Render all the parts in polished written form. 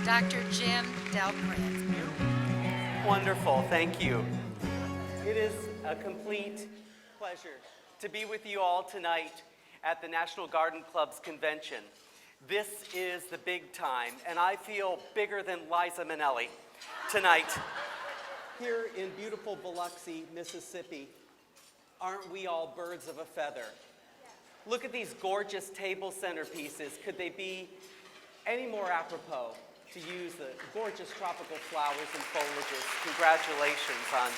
Dr. Jim DelPrince. Wonderful, thank you. It is a complete pleasure to be with you all tonight at the National Garden Club's convention. This is the big time, and I feel bigger than Liza Minnelli tonight. Here in beautiful Biloxi, Mississippi, aren't we all birds of a feather? Look at these gorgeous table centerpieces. Could they be any more apropos to use the gorgeous tropical flowers and foliages? Congratulations on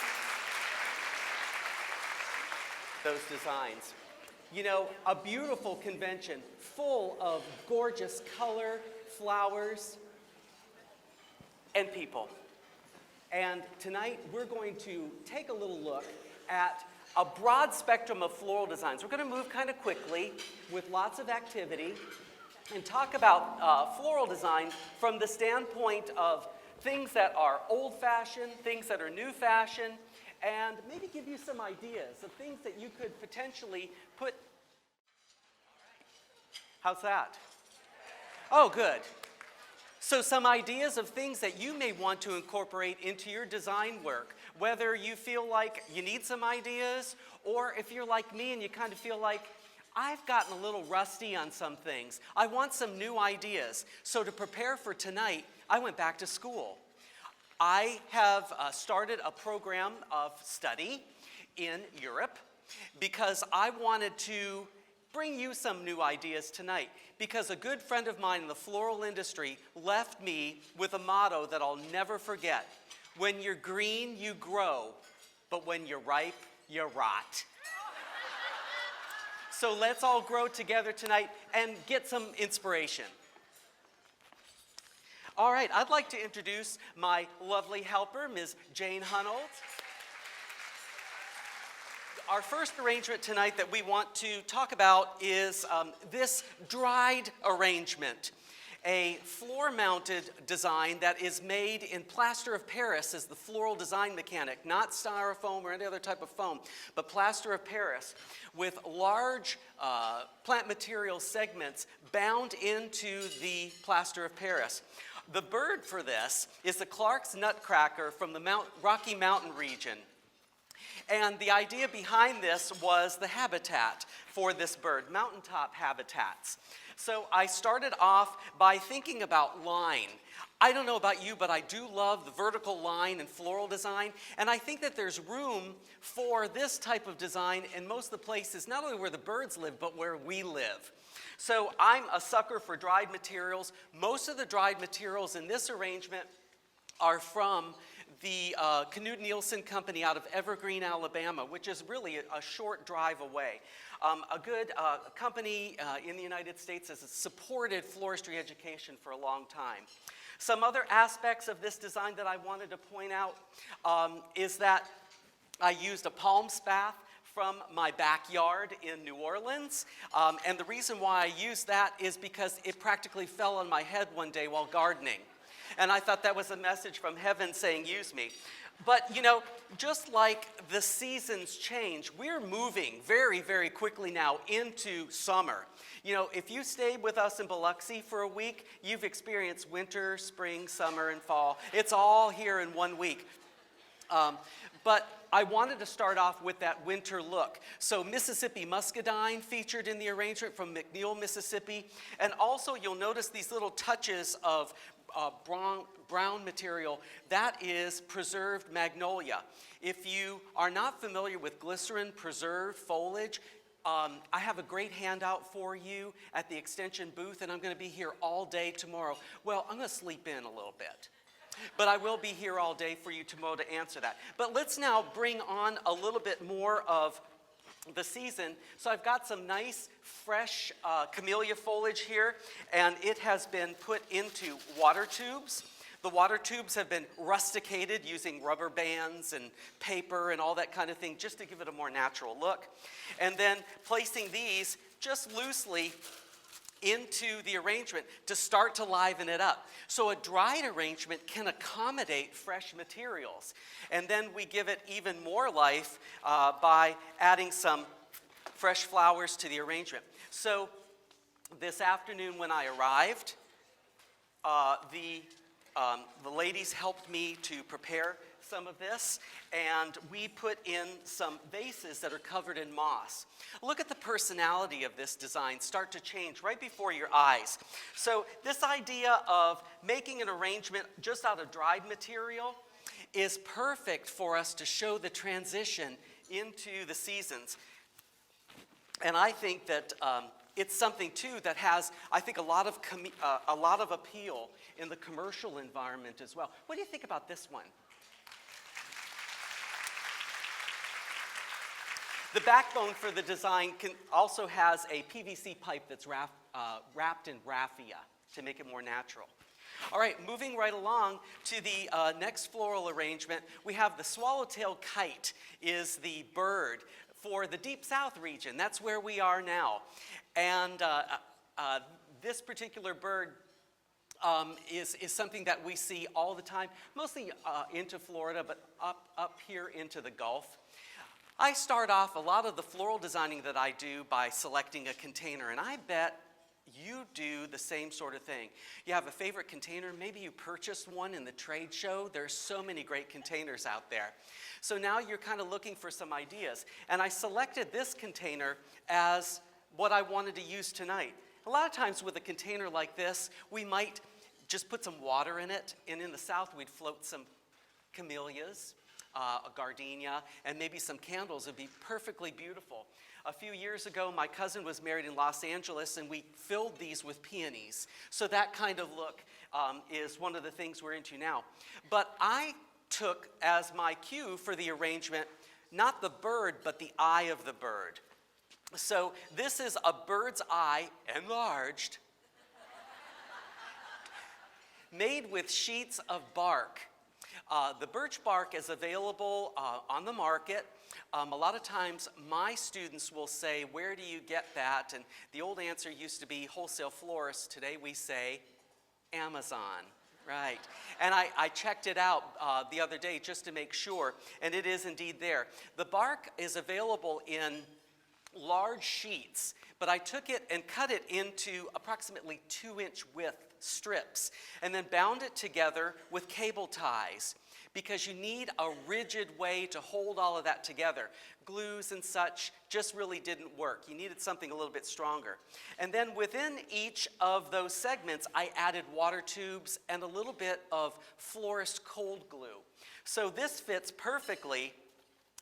those designs. You know, a beautiful convention full of gorgeous color, flowers, and people. And tonight we're going to take a little look at a broad spectrum of floral designs. We're going to move kind of quickly with lots of activity and talk about floral design from the standpoint of things that are old-fashioned, things that are new-fashioned, and maybe give you some ideas of things that you could potentially put. How's that? Oh, good. So some ideas of things that you may want to incorporate into your design work, whether you feel like you need some ideas, or if you're like me and you kind of feel like, I've gotten a little rusty on some things. I want some new ideas. So to prepare for tonight, I went back to school. I have started a program of study in Europe because I wanted to bring you some new ideas tonight, because a good friend of mine in the floral industry left me with a motto that I'll never forget. When you're green, you grow, but when you're ripe, you rot. So let's all grow together tonight and get some inspiration. All right, I'd like to introduce my lovely helper, Ms. Jane Hunold. Our first arrangement tonight that we want to talk about is this dried arrangement, a floor-mounted design that is made in plaster of Paris as the floral design mechanic, not styrofoam or any other type of foam, but plaster of Paris with large plant material segments bound into the plaster of Paris. The bird for this is the Clark's nutcracker from the Rocky Mountain region. And the idea behind this was the habitat for this bird, mountaintop habitats. So I started off by thinking about line. I don't know about you, but I do love the vertical line and floral design. And I think that there's room for this type of design in most of the places, not only where the birds live, but where we live. So I'm a sucker for dried materials. Most of the dried materials in this arrangement are from the Knut Nielsen Company out of Evergreen, Alabama, which is really a short drive away. A good company in the United States has supported floristry education for a long time. Some other aspects of this design that I wanted to point out is that I used a palm spath from my backyard in New Orleans. And the reason why I used that is because it practically fell on my head one day while gardening. And I thought that was a message from heaven saying, use me. But, you know, just like the seasons change, we're moving very, very quickly now into summer. You know, if you stayed with us in Biloxi for a week, you've experienced winter, spring, summer, and fall. It's all here in 1 week. But I wanted to start off with that winter look. So Mississippi muscadine featured in the arrangement from McNeil, Mississippi. And also you'll notice these little touches of brown material. That is preserved magnolia. If you are not familiar with glycerin preserved foliage, I have a great handout for you at the extension booth, and I'm going to be here all day tomorrow. Well, I'm going to sleep in a little bit, but I will be here all day for you tomorrow to answer that. But let's now bring on a little bit more of the season. So I've got some nice, fresh camellia foliage here, and it has been put into water tubes. The water tubes have been rusticated using rubber bands and paper and all that kind of thing just to give it a more natural look. And then placing these just loosely into the arrangement to start to liven it up. So a dried arrangement can accommodate fresh materials. And then we give it even more life by adding some fresh flowers to the arrangement. So this afternoon when I arrived, the the ladies helped me to prepare some of this, and we put in some vases that are covered in moss. Look at the personality of this design start to change right before your eyes. So this idea of making an arrangement just out of dried material is perfect for us to show the transition into the seasons. And I think that it's something too that has, I think, a lot of appeal in the commercial environment as well. What do you think about this one? The backbone for the design also has a PVC pipe that's wrapped in raffia to make it more natural. All right, moving right along to the next floral arrangement, we have the swallowtail kite is the bird for the Deep South region. That's where we are now. And this particular bird is something that we see all the time, mostly into Florida, but up here into the Gulf. I start off a lot of the floral designing that I do by selecting a container, and I bet you do the same sort of thing. You have a favorite container, maybe you purchased one in the trade show. There's so many great containers out there. So now you're kind of looking for some ideas. And I selected this container as what I wanted to use tonight. A lot of times with a container like this, we might just put some water in it, and in the South we'd float some camellias, a gardenia, and maybe some candles. Would be perfectly beautiful. A few years ago, my cousin was married in Los Angeles, and we filled these with peonies. So that kind of look is one of the things we're into now. But I took as my cue for the arrangement, not the bird, but the eye of the bird. So this is a bird's eye, enlarged, made with sheets of bark. The birch bark is available on the market. A lot of times my students will say, where do you get that? And the old answer used to be wholesale florists. Today we say Amazon. Right. And I checked it out the other day just to make sure, and it is indeed there. The bark is available in large sheets, but I took it and cut it into approximately 2-inch width strips and then bound it together with cable ties, because you need a rigid way to hold all of that together. Glues and such just really didn't work. You needed something a little bit stronger. And then within each of those segments, I added water tubes and a little bit of florist cold glue. So this fits perfectly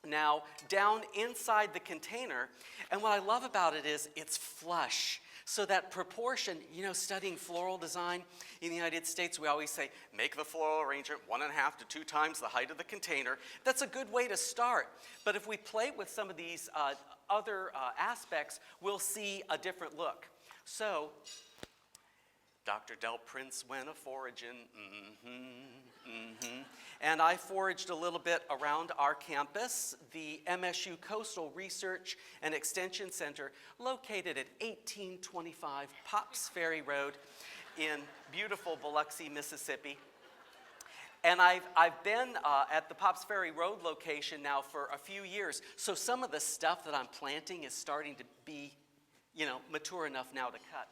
now down inside the container. And what I love about it is it's flush. So that proportion, you know, studying floral design in the United States, we always say, make the floral arrangement 1.5 to 2 times the height of the container. That's a good way to start. But if we play with some of these other aspects, we'll see a different look. So, Dr. DelPrince went a-foraging, And I foraged a little bit around our campus, the MSU Coastal Research and Extension Center, located at 1825 Pops Ferry Road in beautiful Biloxi, Mississippi. And I've been at the Pops Ferry Road location now for a few years, so some of the stuff that I'm planting is starting to be, you know, mature enough now to cut.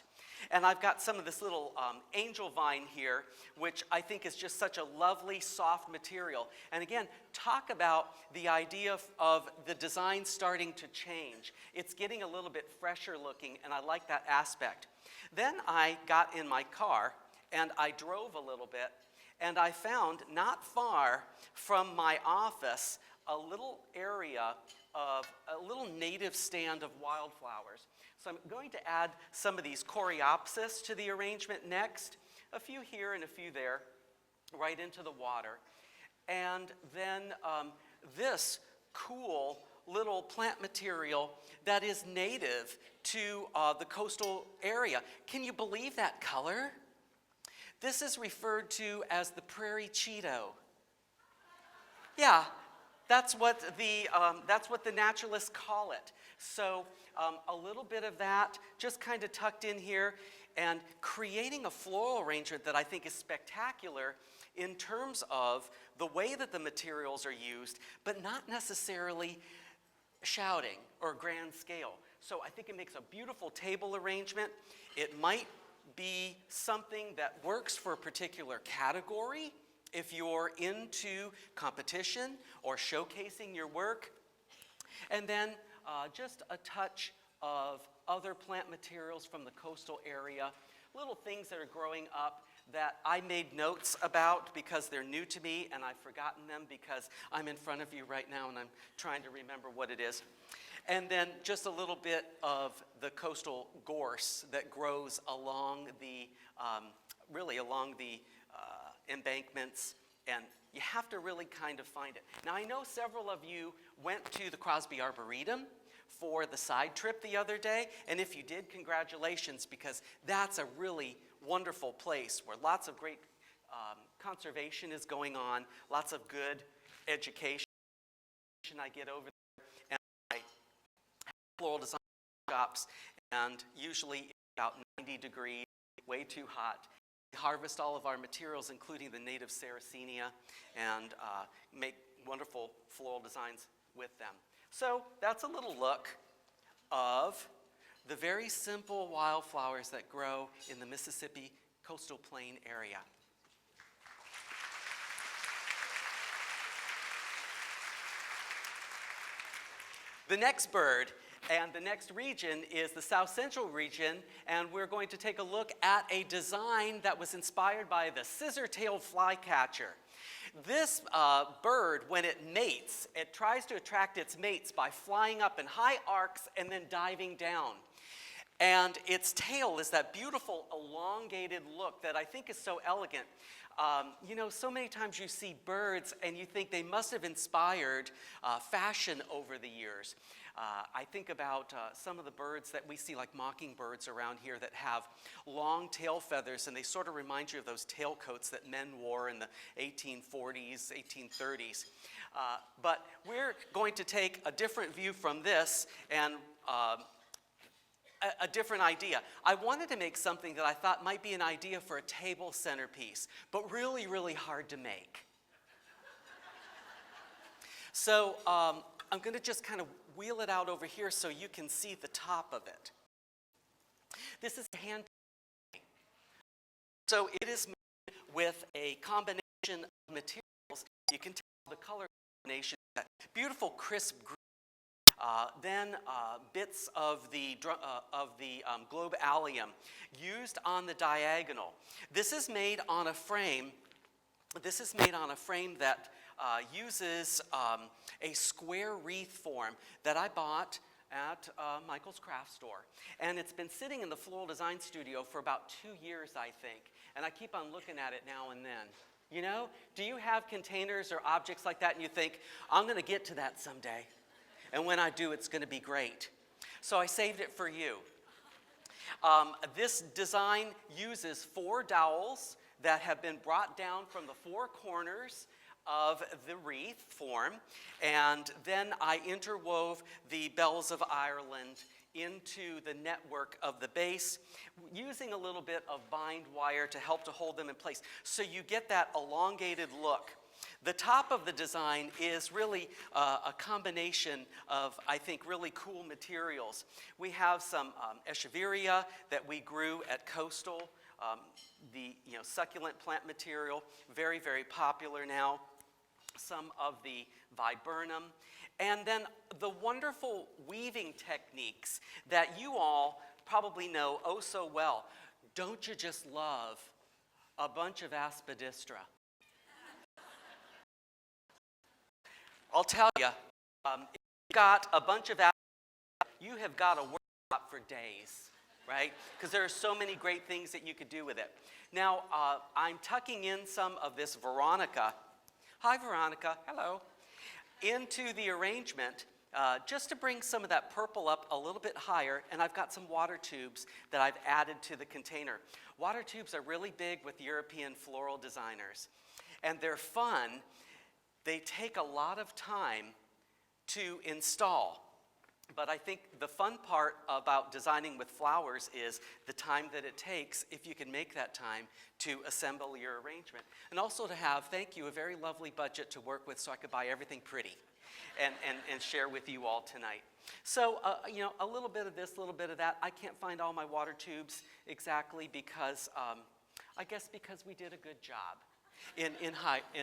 And I've got some of this little angel vine here, which I think is just such a lovely, soft material. And again, talk about the idea of the design starting to change. It's getting a little bit fresher looking, and I like that aspect. Then I got in my car, and I drove a little bit, and I found not far from my office a little area of a little native stand of wildflowers. So I'm going to add some of these coreopsis to the arrangement next, a few here and a few there, right into the water. And then this cool little plant material that is native to the coastal area. Can you believe that color? This is referred to as the prairie Cheeto. Yeah, that's what the naturalists call it. So a little bit of that just kind of tucked in here, and creating a floral arrangement that I think is spectacular in terms of the way that the materials are used, but not necessarily shouting or grand scale. So I think it makes a beautiful table arrangement. It might be something that works for a particular category. If you're into competition or showcasing your work, and then just a touch of other plant materials from the coastal area, little things that are growing up that I made notes about because they're new to me and I've forgotten them because I'm in front of you right now and I'm trying to remember what it is. And then just a little bit of the coastal gorse that grows along the, really along the embankments, and you have to really kind of find it. Now I know several of you went to the Crosby Arboretum for the side trip the other day, and if you did, congratulations, because that's a really wonderful place where lots of great conservation is going on, lots of good education I get over there, and I have floral design shops, and usually it's about 90 degrees, way too hot. We harvest all of our materials, including the native Sarracenia, and make wonderful floral designs with them. So that's a little look of the very simple wildflowers that grow in the Mississippi coastal plain area. The next bird and the next region is the South Central region, and we're going to take a look at a design that was inspired by the scissor-tailed flycatcher. This bird, when it mates, it tries to attract its mates by flying up in high arcs and then diving down. And its tail is that beautiful elongated look that I think is so elegant. You know, so many times you see birds and you think they must have inspired fashion over the years. I think about some of the birds that we see, like mockingbirds around here, that have long tail feathers, and they sort of remind you of those tailcoats that men wore in the 1840s, 1830s. But we're going to take a different view from this and a different idea. I wanted to make something that I thought might be an idea for a table centerpiece, but really, really hard to make. So I'm going to just kind of wheel it out over here so you can see the top of it. This is hand painting. So it is made with a combination of materials. You can tell the color combination, that beautiful crisp green. Then bits of the globe allium used on the diagonal. This is made on a frame. This is made on a frame that uses a square wreath form that I bought at Michael's craft store. And it's been sitting in the floral design studio for about 2 years, I think. And I keep on looking at it now and then. You know, do you have containers or objects like that and you think, I'm going to get to that someday? And when I do, it's going to be great. So I saved it for you. This design uses 4 dowels that have been brought down from the 4 corners of the wreath form, and then I interwove the bells of Ireland into the network of the base, using a little bit of bind wire to help to hold them in place. So you get that elongated look. The top of the design is really a combination of, I think, really cool materials. We have some echeveria that we grew at Coastal, the succulent plant material, very, very popular now. Some of the viburnum, and then the wonderful weaving techniques that you all probably know oh so well. Don't you just love a bunch of aspidistra? I'll tell you, if you've got a bunch of aspidistra, you have got a workshop for days, right? Because there are so many great things that you could do with it. Now, I'm tucking in some of this Veronica. Hi, Veronica. Hello. Into the arrangement, just to bring some of that purple up a little bit higher, and I've got some water tubes that I've added to the container. Water tubes are really big with European floral designers, and they're fun. They take a lot of time to install. But I think the fun part about designing with flowers is the time that it takes, if you can make that time, to assemble your arrangement. And also to have, thank you, a very lovely budget to work with so I could buy everything pretty. and share with you all tonight. So, you know, a little bit of this, a little bit of that. I can't find all my water tubes exactly because, I guess because we did a good job in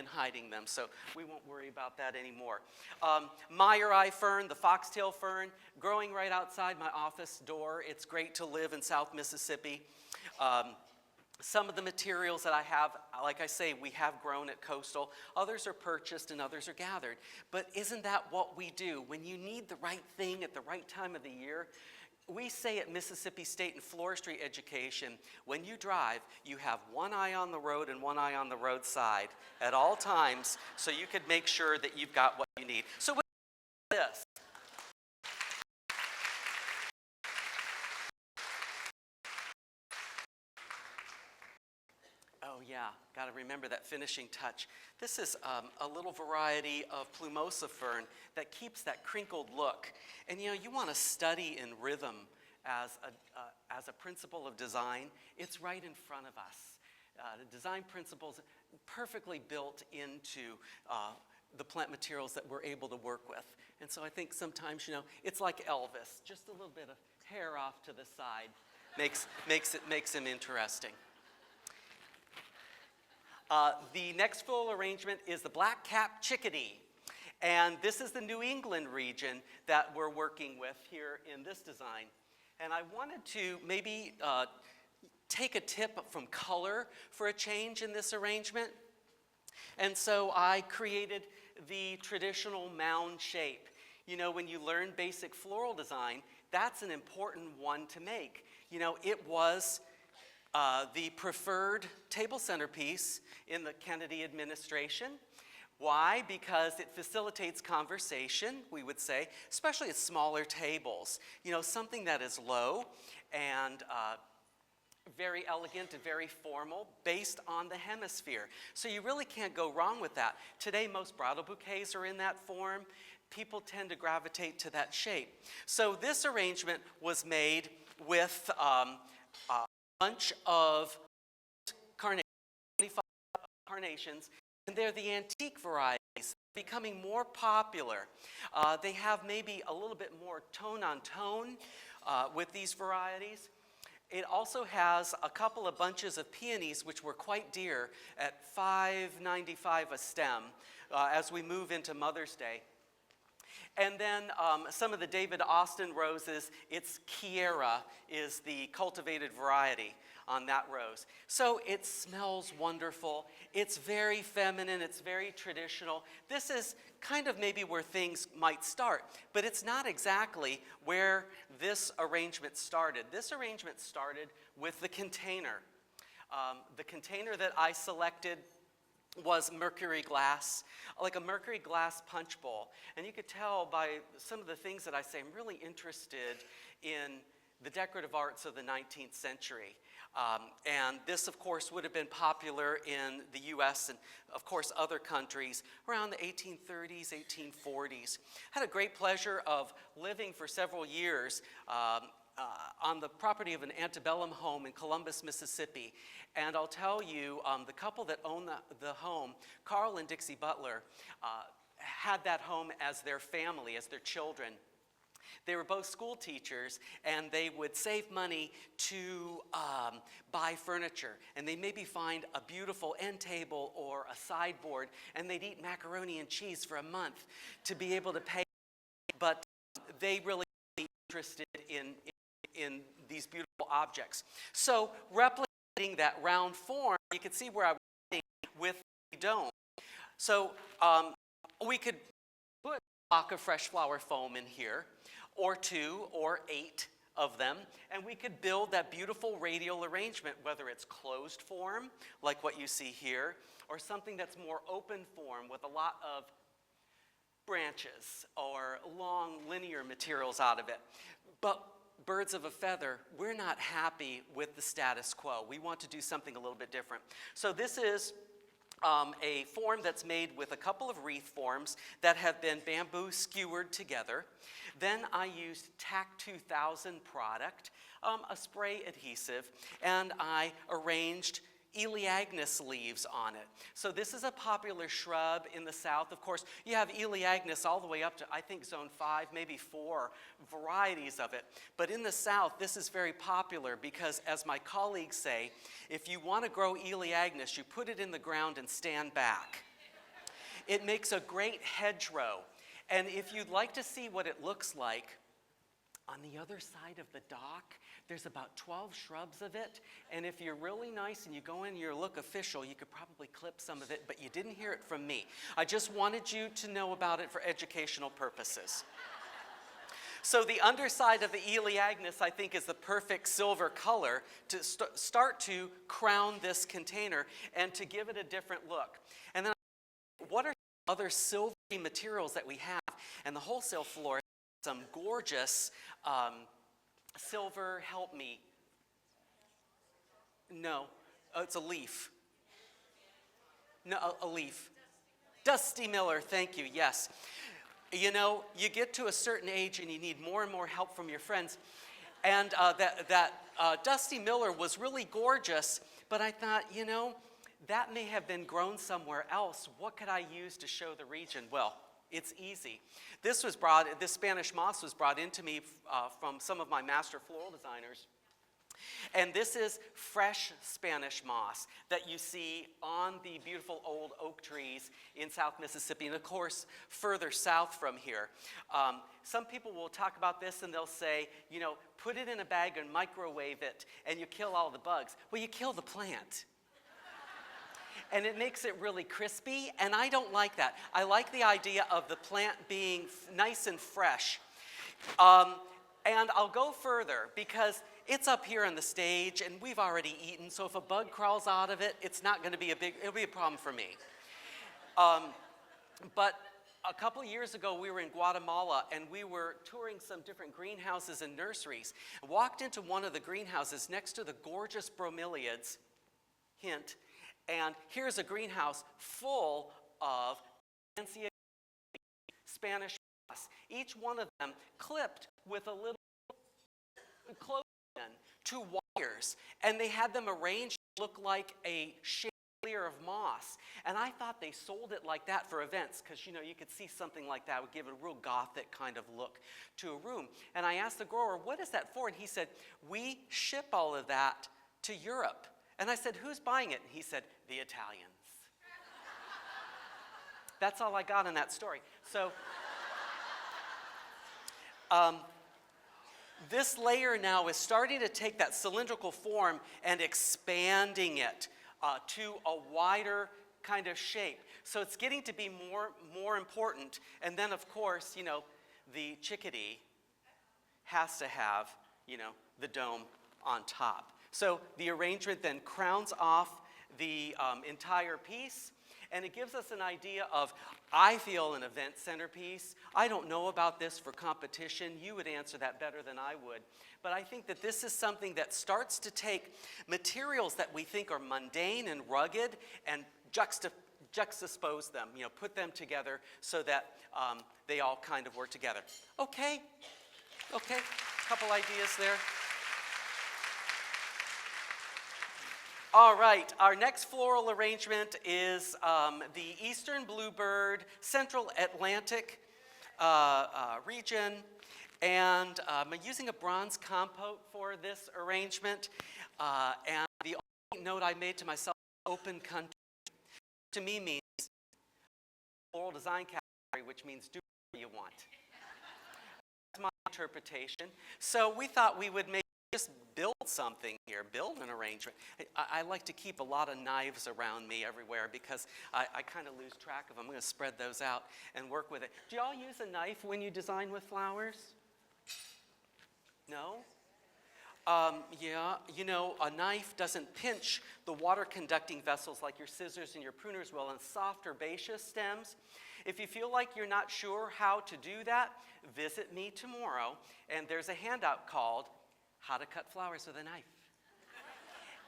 hiding them, so we won't worry about that anymore. Meyer eye fern, the foxtail fern, growing right outside my office door. It's great to live in South Mississippi. Some of the materials that I have, like I say, we have grown at Coastal. Others are purchased and others are gathered. But isn't that what we do? When you need the right thing at the right time of the year, we say at Mississippi State and Floristry Education, when you drive, you have one eye on the road and one eye on the roadside at all times, so you can make sure that you've got what you need. So with this, oh yeah, got to remember that finishing touch. This is a little variety of plumosa fern that keeps that crinkled look. And you know, you want to study in rhythm as a principle of design. It's right in front of us. The design principles perfectly built into the plant materials that we're able to work with. And so I think sometimes, you know, it's like Elvis, just a little bit of hair off to the side makes him interesting. The next full arrangement is the black-capped chickadee. And this is the New England region that we're working with here in this design. And I wanted to maybe take a tip from color for a change in this arrangement. And so I created the traditional mound shape. You know, when you learn basic floral design, that's an important one to make. You know, it was the preferred table centerpiece in the Kennedy administration. Why? Because it facilitates conversation, we would say, especially at smaller tables. You know, something that is low and very elegant and very formal based on the hemisphere. So you really can't go wrong with that. Today, most bridal bouquets are in that form. People tend to gravitate to that shape. So this arrangement was made with a bunch of carnations, 25 carnations, and they're the antique varieties, becoming more popular. They have maybe a little bit more tone on tone with these varieties. It also has a couple of bunches of peonies, which were quite dear at $5.95 a stem as we move into Mother's Day. And then some of the David Austin roses, its Kiera is the cultivated variety on that rose. So it smells wonderful. It's very feminine. It's very traditional. This is kind of maybe where things might start, but it's not exactly where this arrangement started. This arrangement started with the container. The container that I selected was mercury glass, like a mercury glass punch bowl. And you could tell by some of the things that I say, I'm really interested in the decorative arts of the 19th century. And this, of course, would have been popular in the U.S. and, of course, other countries around the 1830s, 1840s. I had a great pleasure of living for several years on the property of an antebellum home in Columbus, Mississippi. And I'll tell you, the couple that owned the home, Carl and Dixie Butler, had that home as their family, as their children. They were both school teachers, and they would save money to buy furniture. And they maybe find a beautiful end table or a sideboard, and they'd eat macaroni and cheese for a month to be able to pay. But they really were interested in these beautiful objects. So replicating that round form, you can see where I was with the dome. So we could put a block of fresh flower foam in here, or 2 or 8 of them, and we could build that beautiful radial arrangement, whether it's closed form, like what you see here, or something that's more open form with a lot of branches or long linear materials out of it. But birds of a feather, we're not happy with the status quo. We want to do something a little bit different. So this is a form that's made with a couple of wreath forms that have been bamboo skewered together. Then I used TAC 2000 product, a spray adhesive, and I arranged Elaeagnus leaves on it. So this is a popular shrub in the South. Of course, you have Elaeagnus all the way up to, I think, zone 5, maybe 4 varieties of it. But in the South, this is very popular because, as my colleagues say, if you want to grow Elaeagnus, you put it in the ground and stand back. It makes a great hedgerow. And if you'd like to see what it looks like, on the other side of the dock, there's about 12 shrubs of it, and if you're really nice and you go in, you look official, you could probably clip some of it, but you didn't hear it from me. I just wanted you to know about it for educational purposes. So the underside of the Elaeagnus, I think, is the perfect silver color to start to crown this container and to give it a different look. And then what are other silvery materials that we have? And the wholesale floor has some gorgeous silver, help me. No, it's a leaf. No, a leaf. Dusty Miller, thank you, yes. You know, you get to a certain age and you need more and more help from your friends. And Dusty Miller was really gorgeous, but I thought, you know, that may have been grown somewhere else. What could I use to show the region? Well, it's easy. This Spanish moss was brought into me from some of my master floral designers. And this is fresh Spanish moss that you see on the beautiful old oak trees in South Mississippi, and of course, further south from here. Some people will talk about this and they'll say, you know, put it in a bag and microwave it and you kill all the bugs. Well, you kill the plant. And it makes it really crispy, and I don't like that. I like the idea of the plant being nice and fresh. And I'll go further because it's up here on the stage and we've already eaten, so if a bug crawls out of it, it's not gonna be it'll be a problem for me. But a couple years ago, we were in Guatemala and we were touring some different greenhouses and nurseries. I walked into one of the greenhouses next to the gorgeous bromeliads, hint, and here's a greenhouse full of Spanish moss, each one of them clipped with a little clothespin, 2 wires, and they had them arranged to look like a chandelier of moss. And I thought they sold it like that for events because, you know, you could see something like that would give it a real gothic kind of look to a room. And I asked the grower, what is that for? And he said, we ship all of that to Europe. And I said, who's buying it? And he said, the Italians. That's all I got in that story. So this layer now is starting to take that cylindrical form and expanding it to a wider kind of shape. So it's getting to be more important. And then, of course, you know, the chickadee has to have, you know, the dome on top. So the arrangement then crowns off the entire piece, and it gives us an idea of, I feel, an event centerpiece. I don't know about this for competition. You would answer that better than I would. But I think that this is something that starts to take materials that we think are mundane and rugged and juxtapose them, you know, put them together so that they all kind of work together. Okay, couple ideas there. All right, our next floral arrangement is the Eastern Bluebird, Central Atlantic region, and I'm using a bronze compote for this arrangement, and the only note I made to myself, open country, to me means floral design category, which means do whatever you want. That's my interpretation. So we thought we would just build something here, build an arrangement. I like to keep a lot of knives around me everywhere because I kind of lose track of them. I'm going to spread those out and work with it. Do y'all use a knife when you design with flowers? No? Yeah, you know, a knife doesn't pinch the water-conducting vessels like your scissors and your pruners will on soft herbaceous stems. If you feel like you're not sure how to do that, visit me tomorrow, and there's a handout called How to Cut Flowers with a Knife.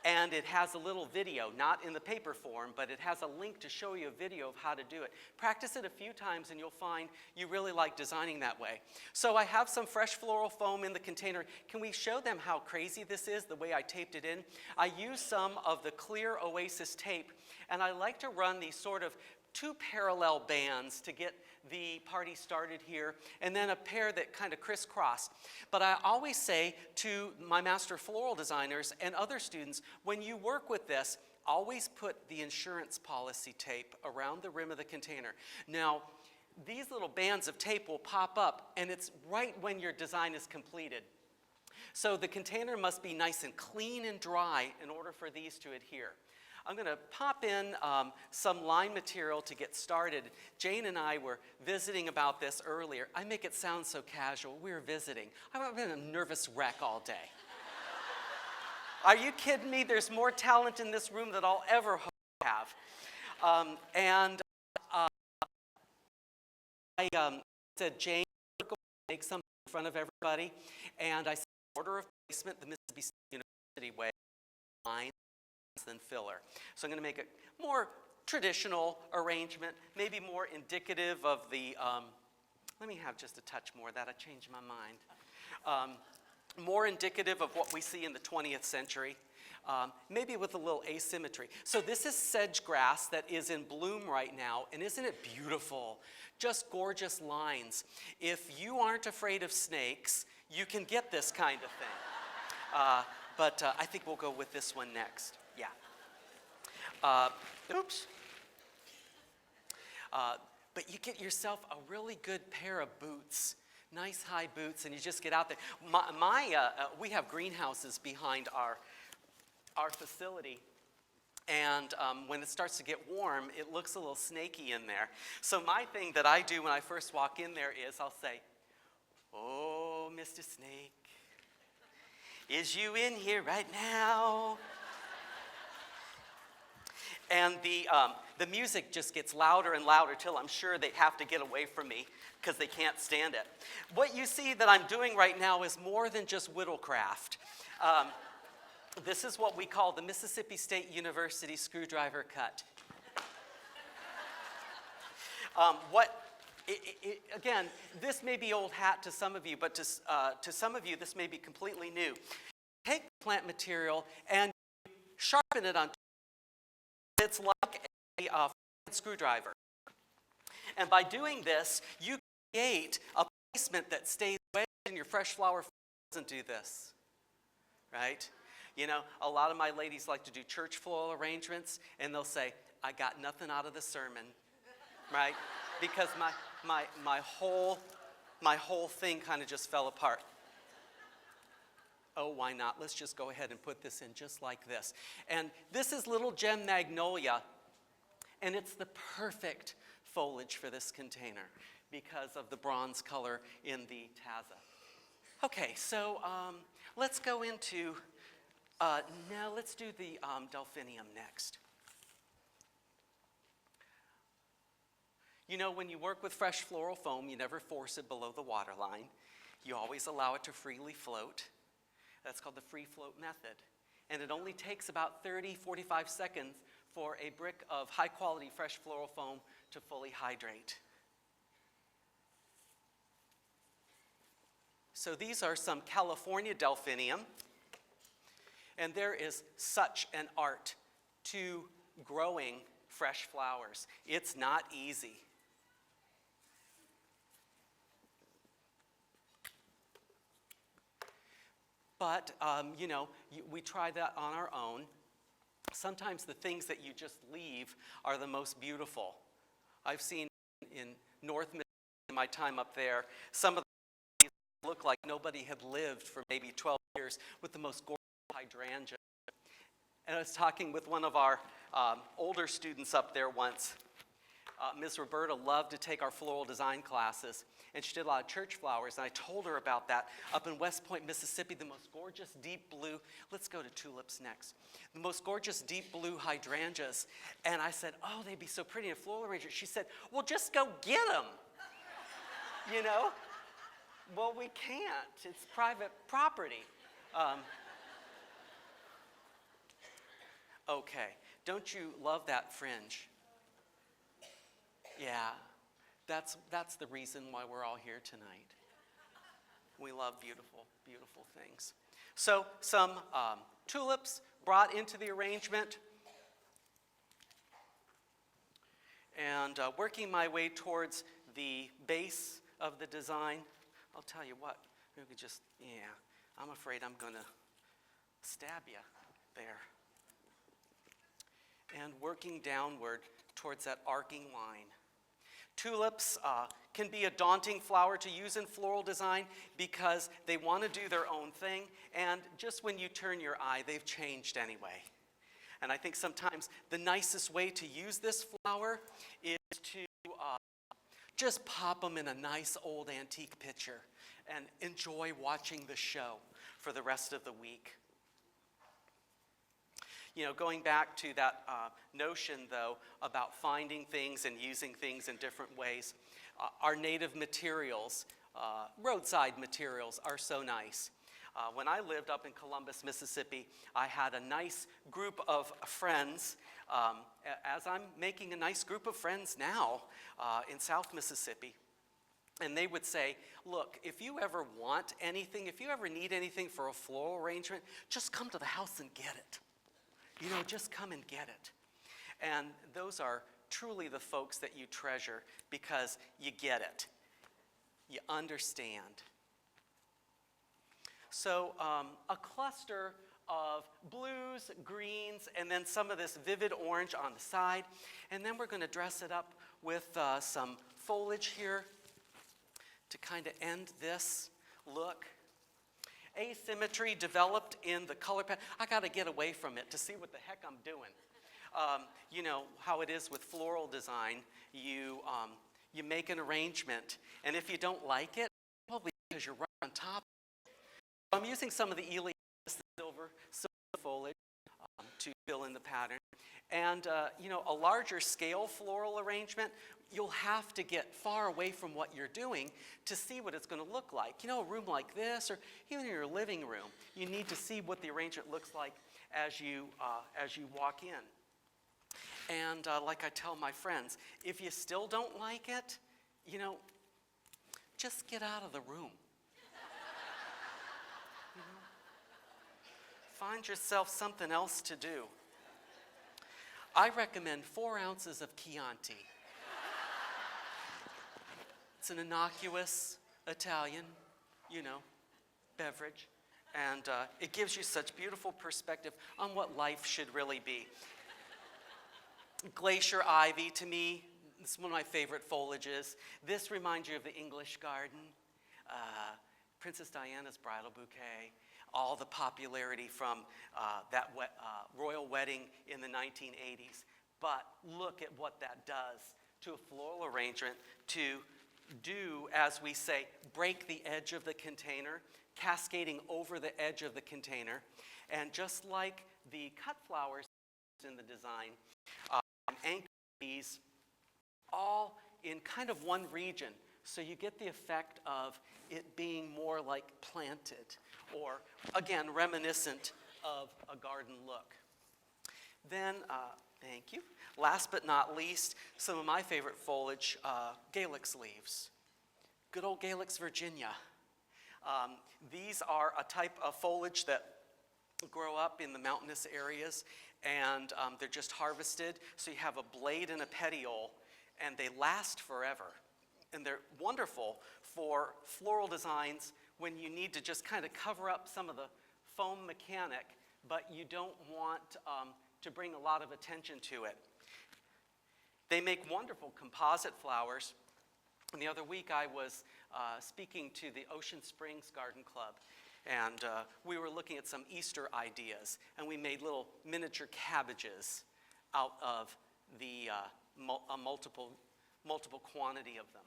And it has a little video, not in the paper form, but it has a link to show you a video of how to do it. Practice it a few times and you'll find you really like designing that way. So I have some fresh floral foam in the container. Can we show them how crazy this is, the way I taped it in? I used some of the clear Oasis tape, and I like to run these sort of 2 parallel bands to get the party started here, and then a pair that kind of crisscross. But I always say to my master floral designers and other students, when you work with this, always put the insurance policy tape around the rim of the container. Now, these little bands of tape will pop up, and it's right when your design is completed. So the container must be nice and clean and dry in order for these to adhere. I'm going to pop in some line material to get started. Jane and I were visiting about this earlier. I make it sound so casual. We were visiting. I've been a nervous wreck all day. Are you kidding me? There's more talent in this room than I'll ever hope to have. I said, Jane, we're going to make something in front of everybody. And I said, order of placement, the Mississippi State University way, line than filler. So I'm going to make a more traditional arrangement, maybe more indicative of the, let me have just a touch more of that, I changed my mind. More indicative of what we see in the 20th century, maybe with a little asymmetry. So this is sedge grass that is in bloom right now, and isn't it beautiful? Just gorgeous lines. If you aren't afraid of snakes, you can get this kind of thing. But I think we'll go with this one next. Yeah. Oops. But you get yourself a really good pair of boots, nice high boots, and you just get out there. We have greenhouses behind our facility, and when it starts to get warm, it looks a little snaky in there. So my thing that I do when I first walk in there is I'll say, "Oh, Mr. Snake, is you in here right now?" And the music just gets louder and louder till I'm sure they have to get away from me because they can't stand it. What you see that I'm doing right now is more than just whittlecraft. This is what we call the Mississippi State University screwdriver cut. Again, this may be old hat to some of you, but to some of you, this may be completely new. Take plant material and sharpen it on. It's like a screwdriver. And by doing this, you create a placement that stays wedged in your fresh flower. Doesn't do this, right? You know, a lot of my ladies like to do church floral arrangements, and they'll say, "I got nothing out of the sermon," right? Because my whole thing kind of just fell apart. Oh, why not? Let's just go ahead and put this in just like this. And this is little gem magnolia, and it's the perfect foliage for this container because of the bronze color in the taza. Okay, so let's go into, now let's do the delphinium next. You know, when you work with fresh floral foam, you never force it below the waterline. You always allow it to freely float. That's called the free float method. And it only takes about 30-45 seconds for a brick of high quality fresh floral foam to fully hydrate. So these are some California delphinium. And there is such an art to growing fresh flowers. It's not easy. But, you know, we try that on our own. Sometimes the things that you just leave are the most beautiful. I've seen in North Mississippi, in my time up there, some of the look like nobody had lived for maybe 12 years with the most gorgeous hydrangea. And I was talking with one of our older students up there once. Ms. Roberta loved to take our floral design classes, and she did a lot of church flowers, and I told her about that. Up in West Point, Mississippi, the most gorgeous deep blue, let's go to tulips next, the most gorgeous deep blue hydrangeas. And I said, "Oh, they'd be so pretty in a floral arrangement." She said, "Well, just go get them." You know? Well, we can't. It's private property. Okay. Don't you love that fringe? Yeah. That's the reason why we're all here tonight. We love beautiful, beautiful things. So some tulips brought into the arrangement. And working my way towards the base of the design, I'll tell you what, we could just, yeah, I'm afraid I'm going to stab you there. And working downward towards that arcing line. Tulips can be a daunting flower to use in floral design because they want to do their own thing, and just when you turn your eye, they've changed anyway. And I think sometimes the nicest way to use this flower is to just pop them in a nice old antique picture and enjoy watching the show for the rest of the week. You know, going back to that notion, though, about finding things and using things in different ways, our native materials, roadside materials, are so nice. When I lived up in Columbus, Mississippi, I had a nice group of friends, as I'm making a nice group of friends now in South Mississippi. And they would say, look, if you ever want anything, if you ever need anything for a floral arrangement, just come to the house and get it. You know, just come and get it. And those are truly the folks that you treasure because you get it. You understand. So a cluster of blues, greens, and then some of this vivid orange on the side. And then we're going to dress it up with some foliage here to kind of end this look. Asymmetry developed in the color palette. I got to get away from it to see what the heck I'm doing. You know how it is with floral design. You make an arrangement, and if you don't like it, probably because you're right on top. I'm using some of the Elias silver foliage to fill in the pattern. And you know, a larger scale floral arrangement, you'll have to get far away from what you're doing to see what it's going to look like. You know, a room like this, or even in your living room, you need to see what the arrangement looks like as you walk in. And like I tell my friends, if you still don't like it, you know, just get out of the room. You know? Find yourself something else to do. I recommend 4 ounces of Chianti. It's an innocuous Italian, you know, beverage. And it gives you such beautiful perspective on what life should really be. Glacier ivy, to me, is one of my favorite foliages. This reminds you of the English garden, Princess Diana's bridal bouquet, all the popularity from that royal wedding in the 1980s. But look at what that does to a floral arrangement to do, as we say, break the edge of the container, cascading over the edge of the container. And just like the cut flowers in the design, anchor these all in kind of one region. So you get the effect of it being more like planted, or again, reminiscent of a garden look. Then, thank you. Last but not least, some of my favorite foliage, Galix leaves. Good old Galix Virginia. These are a type of foliage that grow up in the mountainous areas, and they're just harvested. So you have a blade and a petiole, and they last forever. And they're wonderful for floral designs when you need to just kind of cover up some of the foam mechanic, but you don't want to bring a lot of attention to it. They make wonderful composite flowers. And the other week I was speaking to the Ocean Springs Garden Club, and we were looking at some Easter ideas, and we made little miniature cabbages out of the multiple quantity of them.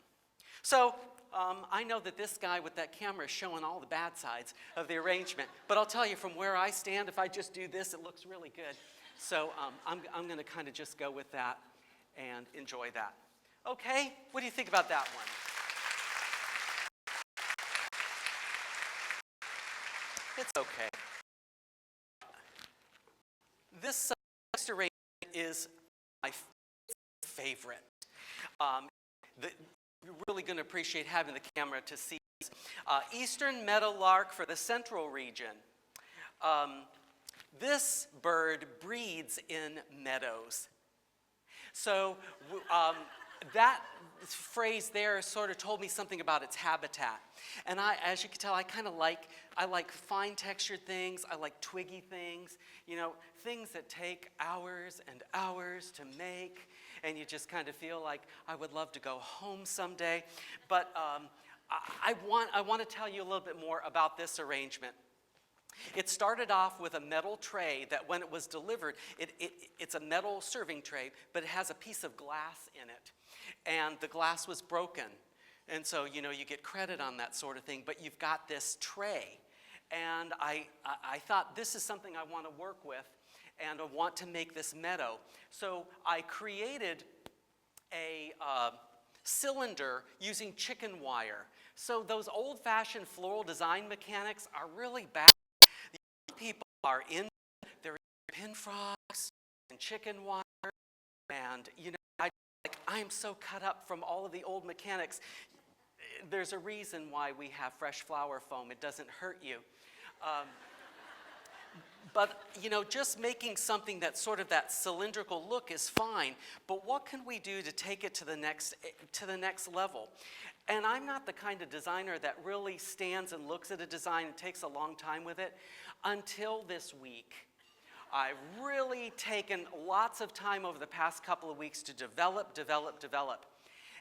So I know that this guy with that camera is showing all the bad sides of the arrangement, but I'll tell you, from where I stand, if I just do this, it looks really good. So I'm going to kind of just go with that and enjoy that. Okay, what do you think about that one? It's okay. This next arrangement is my favorite. You're really going to appreciate having the camera to see this. Eastern meadowlark for the central region. This bird breeds in meadows. So that phrase there sort of told me something about its habitat. And as you can tell, I like fine textured things. I like twiggy things, things that take hours and hours to make. And you just kind of feel like I would love to go home someday. But I want to tell you a little bit more about this arrangement. It started off with a metal tray that when it was delivered, it's a metal serving tray, but it has a piece of glass in it. And the glass was broken. And so, you get credit on that sort of thing, but you've got this tray. And I thought, this is something I want to work with, and I want to make this meadow. So I created a cylinder using chicken wire. So those old-fashioned floral design mechanics are really bad. People are in, they're in pin frogs and chicken wire, and I'm so cut up from all of the old mechanics. There's a reason why we have fresh flower foam. It doesn't hurt you. But just making something that's sort of that cylindrical look is fine, but what can we do to take it to the next level? And I'm not the kind of designer that really stands and looks at a design and takes a long time with it. Until this week, I've really taken lots of time over the past couple of weeks to develop.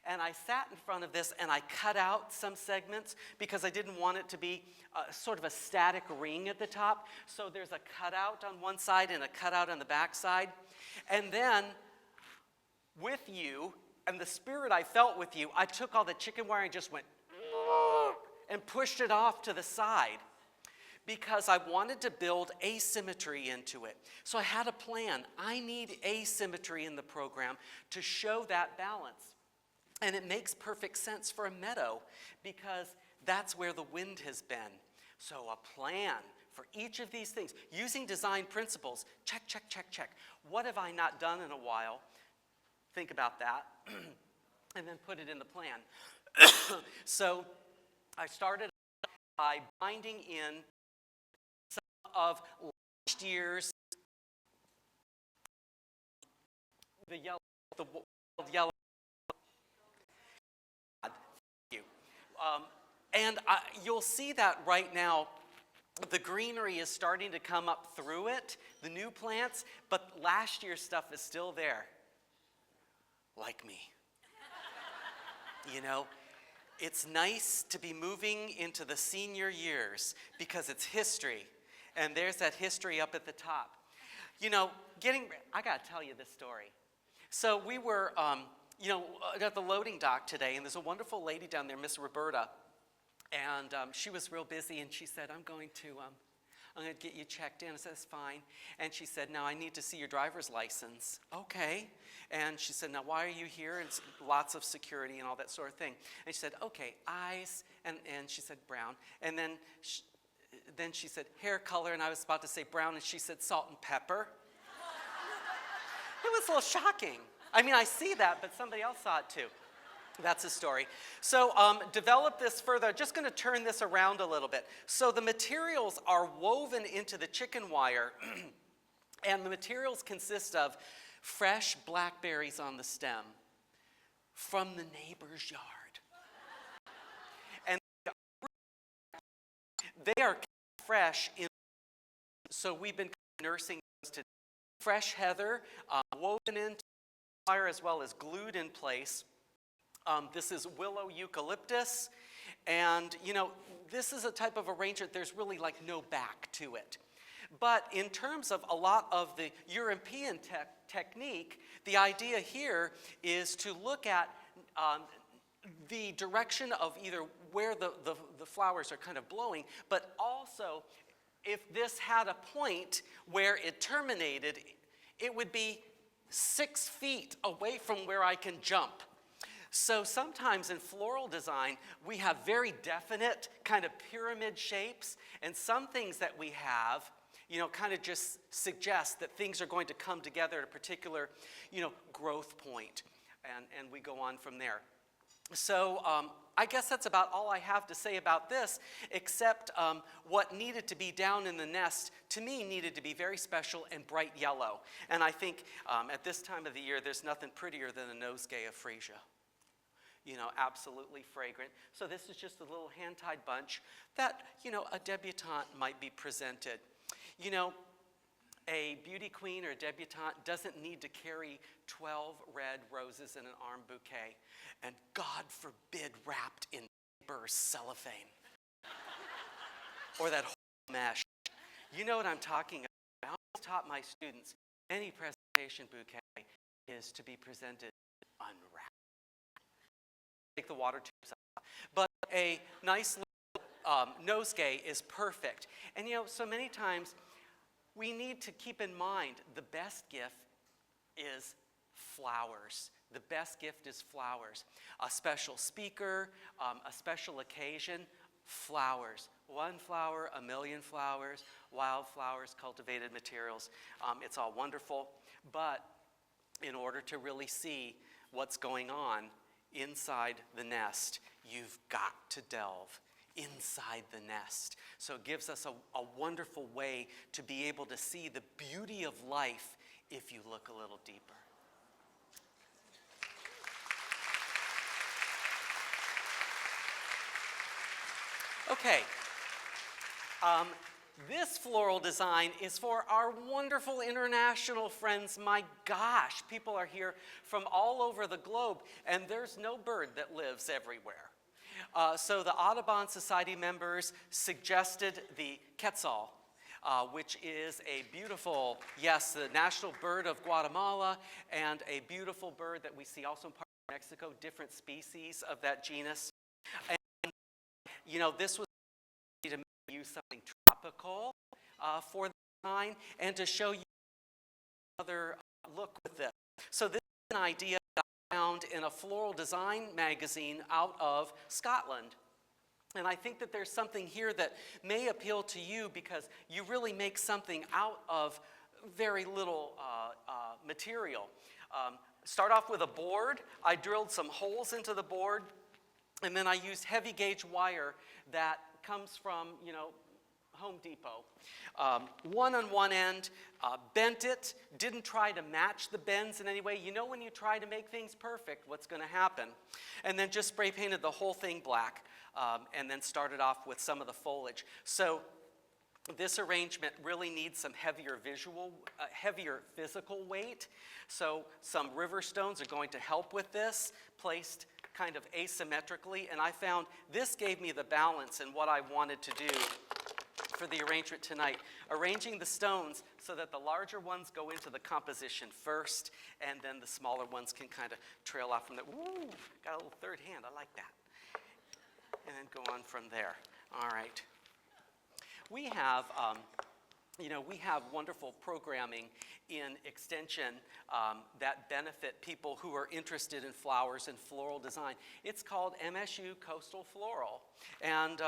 And I sat in front of this and I cut out some segments because I didn't want it to be sort of a static ring at the top. So there's a cutout on one side and a cutout on the back side. And then with you, and the spirit I felt with you, I took all the chicken wire and just went and pushed it off to the side because I wanted to build asymmetry into it. So I had a plan. I need asymmetry in the program to show that balance. And it makes perfect sense for a meadow because that's where the wind has been. So a plan for each of these things, using design principles, check. What have I not done in a while? Think about that, and then put it in the plan. So I started by binding in some of last year's the yellow. And you'll see that right now, the greenery is starting to come up through it, the new plants, but last year's stuff is still there. Like me. It's nice to be moving into the senior years because it's history, and there's that history up at the top. I gotta tell you this story. So we were, at the loading dock today, and there's a wonderful lady down there, Miss Roberta, and she was real busy, and she said, I'm going to get you checked in. I said, that's fine. And she said, now I need to see your driver's license. Okay. And she said, now why are you here? And lots of security and all that sort of thing. And she said, okay, eyes, and she said brown. And then she said hair color, and I was about to say brown, and she said salt and pepper. It was a little shocking. I mean, I see that, but somebody else saw it too. That's a story. So develop this further. I'm just going to turn this around a little bit. So the materials are woven into the chicken wire, and the materials consist of fresh blackberries on the stem from the neighbor's yard. And they are fresh, so we've been nursing those to fresh heather, woven into the wire as well as glued in place. This is willow eucalyptus, and this is a type of arrangement, there's really like no back to it. But in terms of a lot of the European technique, the idea here is to look at the direction of either where the flowers are kind of blowing, but also if this had a point where it terminated, it would be 6 feet away from where I can jump. So sometimes in floral design, we have very definite kind of pyramid shapes, and some things that we have, kind of just suggests that things are going to come together at a particular, growth point. And we go on from there. So I guess that's about all I have to say about this, except what needed to be down in the nest, to me, needed to be very special and bright yellow. And I think at this time of the year, there's nothing prettier than a nosegay of freesia. Absolutely fragrant. So this is just a little hand-tied bunch that, a debutante might be presented. A beauty queen or a debutante doesn't need to carry 12 red roses in an arm bouquet, and God forbid wrapped in paper or cellophane. Or that whole mesh. You know what I'm talking about. I always taught my students, any presentation bouquet is to be presented unwrapped. Take the water tubes out. But a nice little nosegay is perfect. And so many times, we need to keep in mind the best gift is flowers. The best gift is flowers. A special speaker, a special occasion, flowers. One flower, a million flowers, wildflowers, cultivated materials. It's all wonderful. But in order to really see what's going on inside the nest, you've got to delve inside the nest. So it gives us a wonderful way to be able to see the beauty of life if you look a little deeper. Okay. This floral design is for our wonderful international friends. My gosh, people are here from all over the globe, and there's no bird that lives everywhere. So the Audubon Society members suggested the quetzal, which is a beautiful, yes, the national bird of Guatemala, and a beautiful bird that we see also in part of Mexico, different species of that genus. And, this was to use something tropical for the design and to show you another look with this. So this is an idea that I found in a floral design magazine out of Scotland. And I think that there's something here that may appeal to you because you really make something out of very little material. Start off with a board. I drilled some holes into the board, and then I used heavy gauge wire that comes from, Home Depot. One on one end, bent it, didn't try to match the bends in any way. When you try to make things perfect, what's going to happen? And then just spray painted the whole thing black, and then started off with some of the foliage. So this arrangement really needs some heavier physical weight. So some river stones are going to help with this, placed kind of asymmetrically. And I found this gave me the balance in what I wanted to do for the arrangement tonight. Arranging the stones so that the larger ones go into the composition first, and then the smaller ones can kind of trail off from there. Ooh, got a little third hand, I like that. And then go on from there. All right. We have, we have wonderful programming in Extension that benefit people who are interested in flowers and floral design. It's called MSU Coastal Floral. And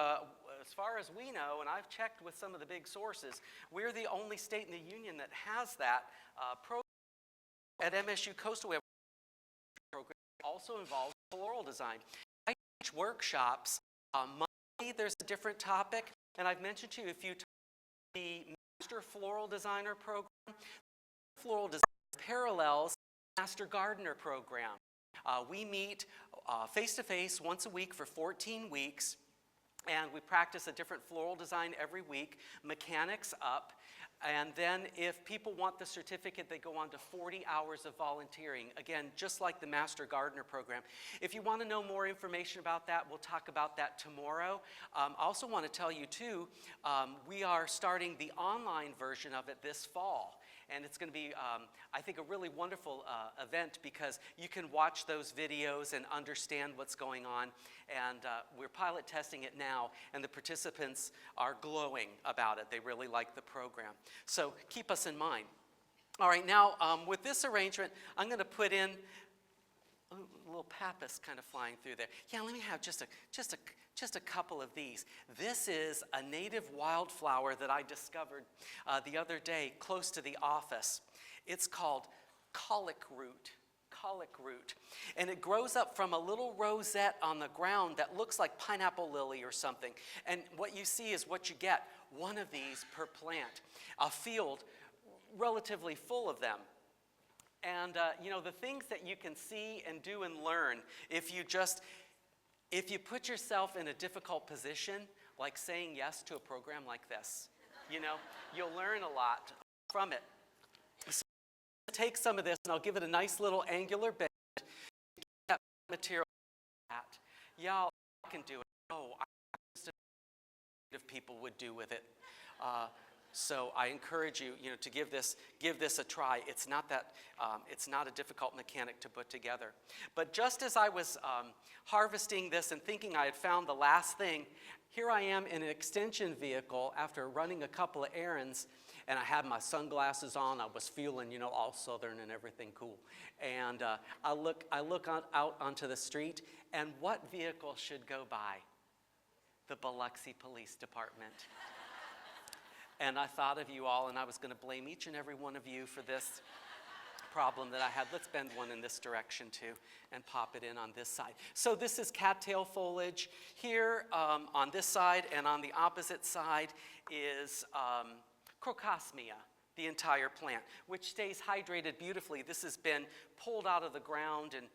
as far as we know, and I've checked with some of the big sources, we're the only state in the union that has that program. At MSU Coastal, we have a program that also involves floral design. I teach workshops. Monthly, there's a different topic. And I've mentioned to you a few times the Master Floral Designer program. Floral design parallels the Master Gardener program. We meet face-to-face once a week for 14 weeks, and we practice a different floral design every week, mechanics up. And then if people want the certificate, they go on to 40 hours of volunteering. Again, just like the Master Gardener program. If you want to know more information about that, we'll talk about that tomorrow. I also want to tell you, too, we are starting the online version of it this fall. And it's going to be, I think, a really wonderful event because you can watch those videos and understand what's going on. And we're pilot testing it now, and the participants are glowing about it. They really like the program. So keep us in mind. All right, now with this arrangement, I'm going to put in little pappus kind of flying through there. Yeah, let me have just a couple of these. This is a native wildflower that I discovered the other day close to the office. It's called colic root. Colic root. And it grows up from a little rosette on the ground that looks like pineapple lily or something. And what you see is what you get, one of these per plant. A field relatively full of them. And the things that you can see and do and learn if you put yourself in a difficult position, like saying yes to a program like this, you'll learn a lot from it. So take some of this and I'll give it a nice little angular bend. Get that material at. Y'all can do it. Oh, I just if people would do with it. So I encourage you, to give this a try. It's not a difficult mechanic to put together. But just as I was harvesting this and thinking I had found the last thing, here I am in an extension vehicle after running a couple of errands, and I had my sunglasses on. I was feeling, all Southern and everything cool. And I look out onto the street, and what vehicle should go by? The Biloxi Police Department. And I thought of you all, and I was going to blame each and every one of you for this problem that I had. Let's bend one in this direction too and pop it in on this side. So this is cattail foliage. Here on this side and on the opposite side is crocosmia, the entire plant, which stays hydrated beautifully. This has been pulled out of the ground and,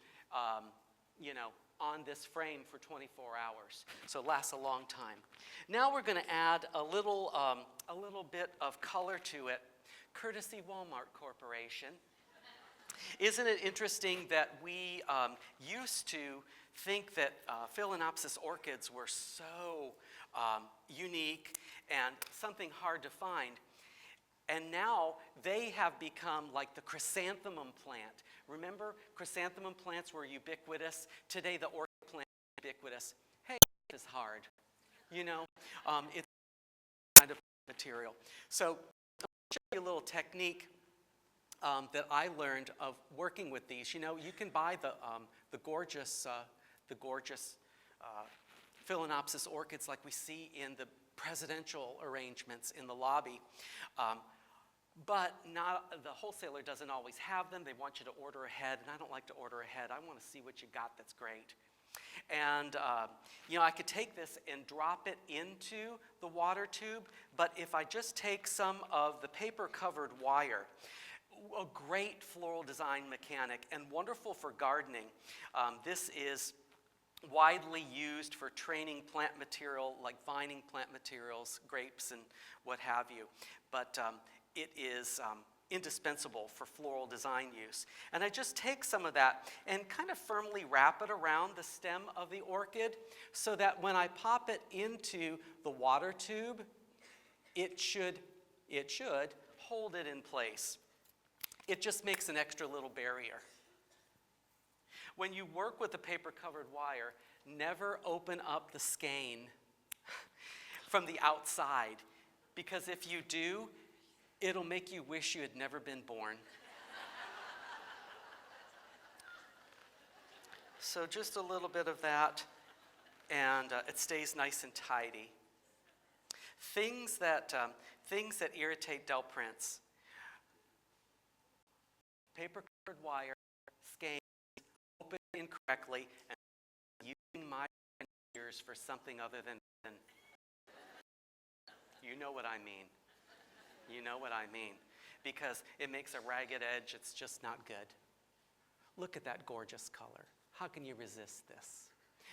on this frame for 24 hours. So it lasts a long time. Now we're going to add a little bit of color to it, courtesy Walmart Corporation. Isn't it interesting that we used to think that Phalaenopsis orchids were so unique and something hard to find? And now they have become like the chrysanthemum plant. Remember, chrysanthemum plants were ubiquitous. Today, the orchid plant is ubiquitous. Hey, it's hard. It's kind of material. So I'll show you a little technique that I learned of working with these. You can buy the gorgeous Phalaenopsis orchids like we see in the presidential arrangements in the lobby. But the wholesaler doesn't always have them. They want you to order ahead, and I don't like to order ahead. I want to see what you got that's great. And, I could take this and drop it into the water tube, but if I just take some of the paper-covered wire, a great floral design mechanic and wonderful for gardening. This is widely used for training plant material, like vining plant materials, grapes and what have you. But it is indispensable for floral design use. And I just take some of that and kind of firmly wrap it around the stem of the orchid so that when I pop it into the water tube, it should hold it in place. It just makes an extra little barrier. When you work with the paper-covered wire, never open up the skein from the outside, because if you do, it'll make you wish you had never been born. So just a little bit of that, and it stays nice and tidy. Things that irritate DelPrince: paper-covered wire, skein, open incorrectly, and using my ears for something other than. You know what I mean. You know what I mean. Because it makes a ragged edge. It's just not good. Look at that gorgeous color. How can you resist this?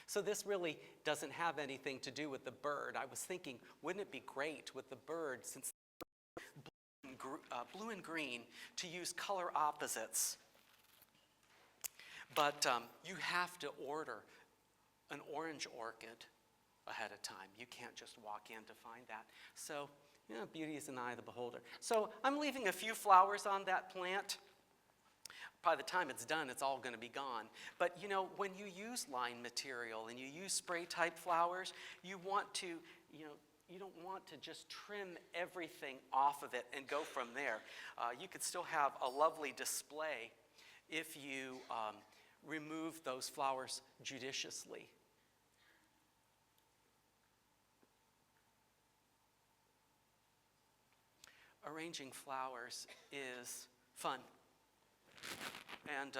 So this really doesn't have anything to do with the bird. I was thinking, wouldn't it be great with the bird, since blue and green, to use color opposites? But you have to order an orange orchid ahead of time. You can't just walk in to find that. So, beauty is in the eye of the beholder. So I'm leaving a few flowers on that plant. By the time it's done, it's all going to be gone. But when you use line material and you use spray type flowers, you want to, you don't want to just trim everything off of it and go from there. You could still have a lovely display if you remove those flowers judiciously. Arranging flowers is fun, and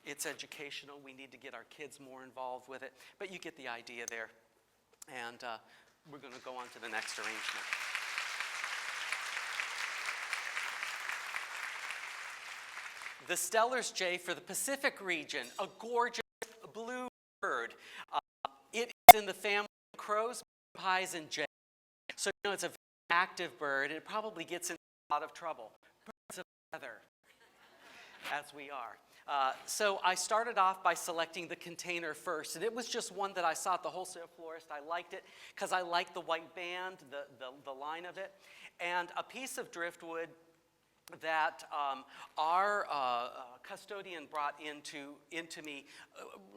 it's educational. We need to get our kids more involved with it, but you get the idea there. And we're going to go on to the next arrangement. The Steller's jay for the Pacific region, a gorgeous blue bird. It is in the family of crows, pies, and jays. So you know it's a very active bird, and it probably gets in a lot of trouble. Birds of feather, as we are. So I started off by selecting the container first, and it was just one that I saw at the wholesale florist. I liked it because I liked the white band, the line of it, and a piece of driftwood that our custodian brought into me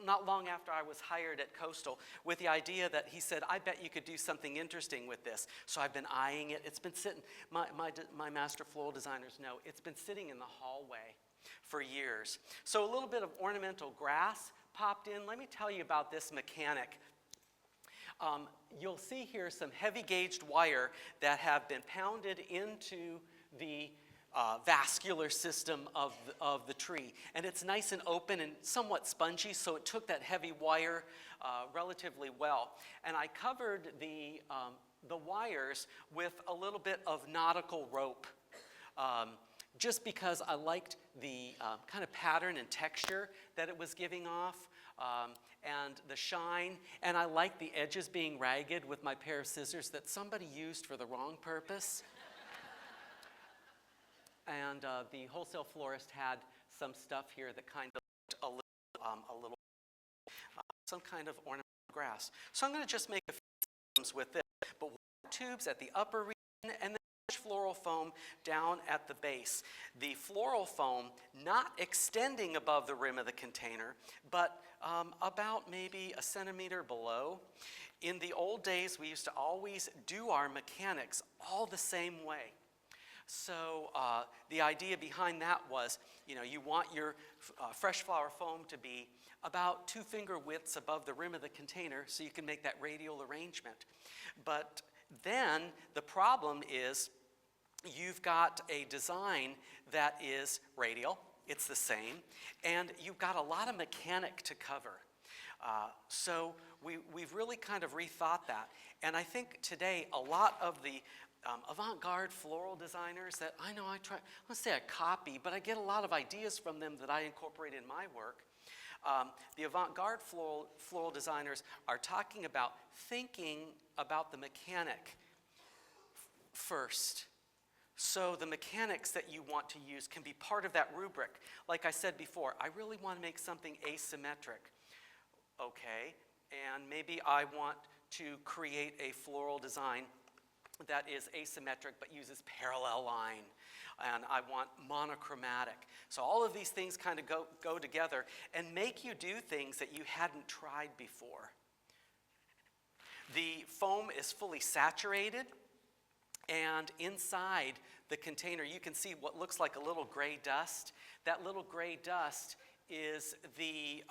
not long after I was hired at Coastal, with the idea that he said, I bet you could do something interesting with this. So I've been eyeing it. It's been sitting, my master floral designers know, it's been sitting in the hallway for years. So a little bit of ornamental grass popped in. Let me tell you about this mechanic. You'll see here some heavy gauged wire that have been pounded into the vascular system of the tree. And it's nice and open and somewhat spongy, so it took that heavy wire relatively well. And I covered the wires with a little bit of nautical rope, just because I liked the kind of pattern and texture that it was giving off, and the shine, and I liked the edges being ragged with my pair of scissors that somebody used for the wrong purpose. And the wholesale florist had some stuff here that kind of looked a little some kind of ornamental grass. So I'm going to just make a few items with this, but tubes at the upper region and then floral foam down at the base. The floral foam not extending above the rim of the container, but about maybe a centimeter below. In the old days, we used to always do our mechanics all the same way. So the idea behind that was, you know, you want your fresh flower foam to be about 2 finger widths above the rim of the container so you can make that radial arrangement. But then the problem is you've got a design that is radial, it's the same, and you've got a lot of mechanic to cover. So we've really kind of rethought that. And I think today a lot of the avant-garde floral designers that I know I won't say I copy, but I get a lot of ideas from them that I incorporate in my work. The avant-garde floral designers are talking about thinking about the mechanic first. So the mechanics that you want to use can be part of that rubric. Like I said before, I really want to make something asymmetric. Okay, and maybe I want to create a floral design that is asymmetric but uses parallel line, and I want monochromatic. So all of these things kind of go together and make you do things that you hadn't tried before. The foam is fully saturated, and inside the container you can see what looks like a little gray dust. That little gray dust is the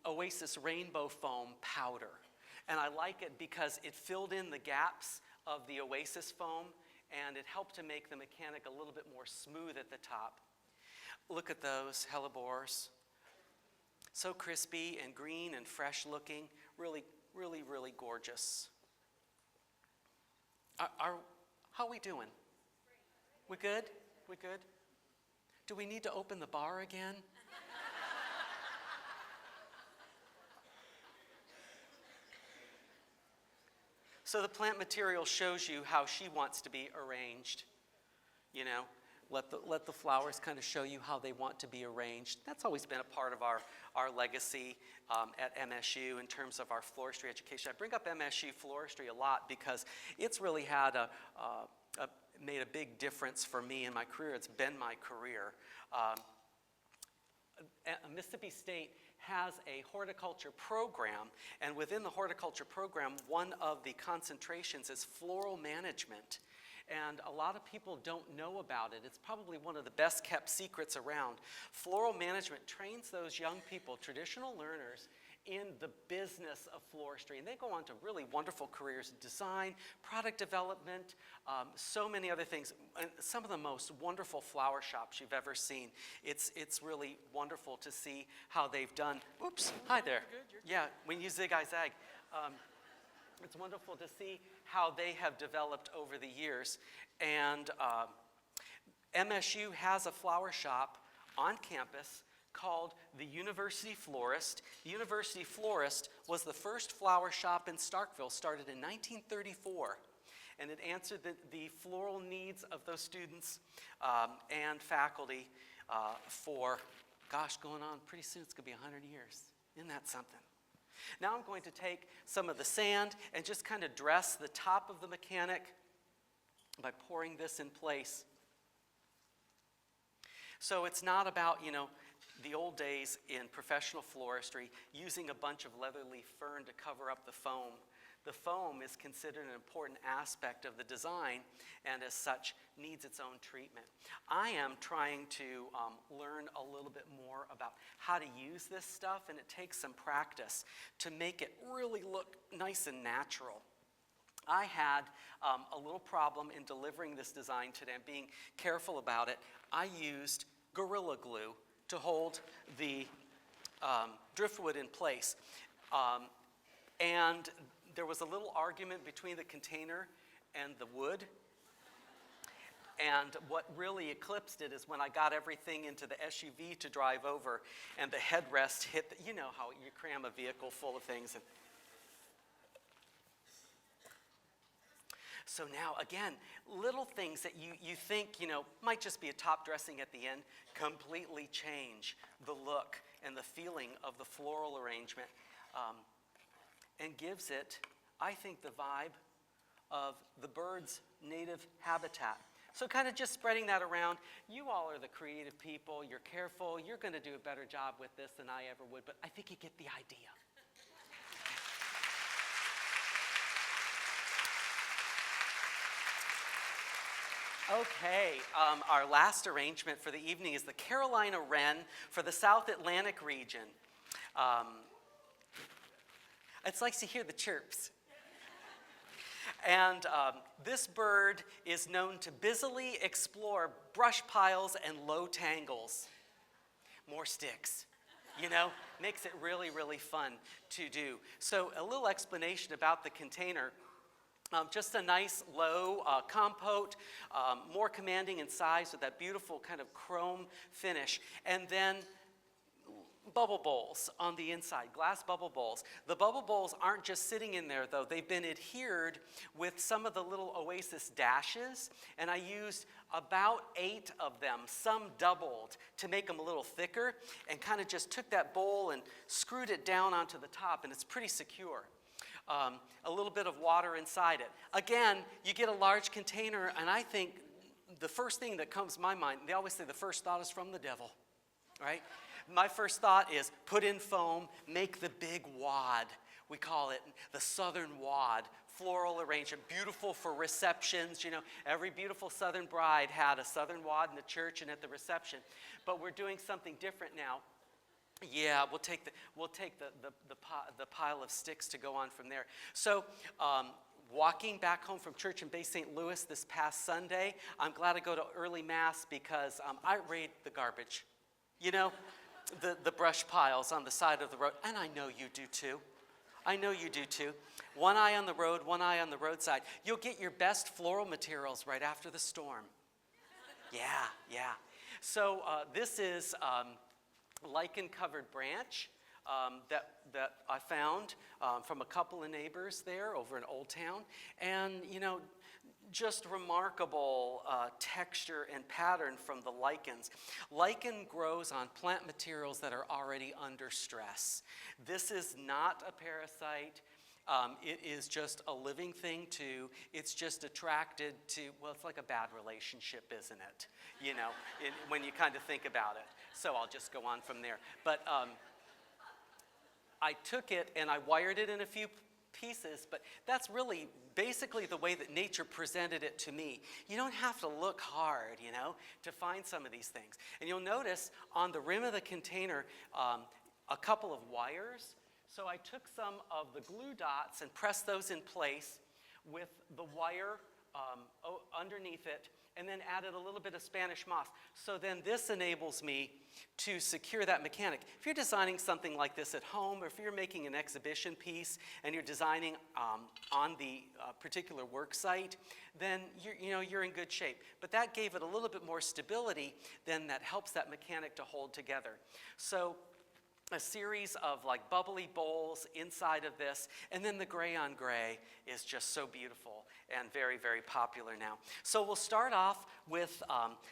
Oasis Rainbow Foam powder. And I like it because it filled in the gaps of the Oasis foam, and it helped to make the mechanic a little bit more smooth at the top. Look at those hellebores. So crispy and green and fresh looking. Really, really, really gorgeous. How are we doing? We good? We good? Do we need to open the bar again? So the plant material shows you how she wants to be arranged. You know, let the flowers kind of show you how they want to be arranged. That's always been a part of our legacy at MSU in terms of our floristry education. I bring up MSU floristry a lot because it's really had made a big difference for me in my career. It's been my career. Mississippi State has a horticulture program, and within the horticulture program, one of the concentrations is floral management. and a lot of people don't know about it. It's probably one of the best kept secrets around. Floral management trains those young people, traditional learners, in the business of floristry. And they go on to really wonderful careers in design, product development, so many other things. And some of the most wonderful flower shops you've ever seen. It's really wonderful to see how they've done. Oops, hi there. You're good. Yeah, when you zig, I zag. It's wonderful to see how they have developed over the years. And MSU has a flower shop on campus called the University Florist. The University Florist was the first flower shop in Starkville, started in 1934. And it answered the floral needs of those students and faculty for, gosh, going on pretty soon, it's going to be 100 years. Isn't that something? Now I'm going to take some of the sand and just kind of dress the top of the mechanic by pouring this in place. So it's not about, the old days in professional floristry, using a bunch of leather leaf fern to cover up the foam. The foam is considered an important aspect of the design and as such needs its own treatment. I am trying to learn a little bit more about how to use this stuff, and it takes some practice to make it really look nice and natural. I had a little problem in delivering this design today. I'm being careful about it. I used Gorilla Glue to hold the driftwood in place. And there was a little argument between the container and the wood. And what really eclipsed it is when I got everything into the SUV to drive over and the headrest hit, you know how you cram a vehicle full of things. And so now, again, little things that you think, might just be a top dressing at the end, completely change the look and the feeling of the floral arrangement and gives it, I think, the vibe of the bird's native habitat. So kind of just spreading that around. You all are the creative people. You're careful. You're going to do a better job with this than I ever would, but I think you get the idea. Okay, our last arrangement for the evening is the Carolina Wren for the South Atlantic region. It's nice to hear the chirps. And this bird is known to busily explore brush piles and low tangles. More sticks, makes it really, really fun to do. So a little explanation about the container. Just a nice low compote, more commanding in size with that beautiful kind of chrome finish. And then bubble bowls on the inside, glass bubble bowls. The bubble bowls aren't just sitting in there though, they've been adhered with some of the little Oasis dashes, and I used about 8 of them, some doubled to make them a little thicker, and kind of just took that bowl and screwed it down onto the top, and it's pretty secure. A little bit of water inside it. Again, you get a large container, and I think the first thing that comes to my mind, they always say the first thought is from the devil, right? My first thought is put in foam, make the big wad. We call it the Southern Wad, floral arrangement, beautiful for receptions. Every beautiful Southern bride had a Southern Wad in the church and at the reception. But we're doing something different now. Yeah, we'll take the pile of sticks to go on from there. So walking back home from church in Bay St. Louis this past Sunday, I'm glad to go to early mass because I raid the garbage. The brush piles on the side of the road, and I know you do too. I know you do too. One eye on the road, one eye on the roadside. You'll get your best floral materials right after the storm. Yeah. So this is lichen-covered branch that I found from a couple of neighbors there over in Old Town. And, just remarkable texture and pattern from the lichens. Lichen grows on plant materials that are already under stress. This is not a parasite. It is just a living thing too. It's just attracted to, well, it's like a bad relationship, isn't it? When you kind of think about it. So I'll just go on from there. But I took it and I wired it in a few pieces, but that's really basically the way that nature presented it to me. You don't have to look hard, to find some of these things. And you'll notice on the rim of the container a couple of wires. So I took some of the glue dots and pressed those in place with the wire underneath it, and then added a little bit of Spanish moss. So then this enables me to secure that mechanic. If you're designing something like this at home, or if you're making an exhibition piece and you're designing on the particular work site, then you're in good shape. But that gave it a little bit more stability, then that helps that mechanic to hold together. So a series of like bubbly bowls inside of this, and then the gray on gray is just so beautiful and very, very popular now. So we'll start off with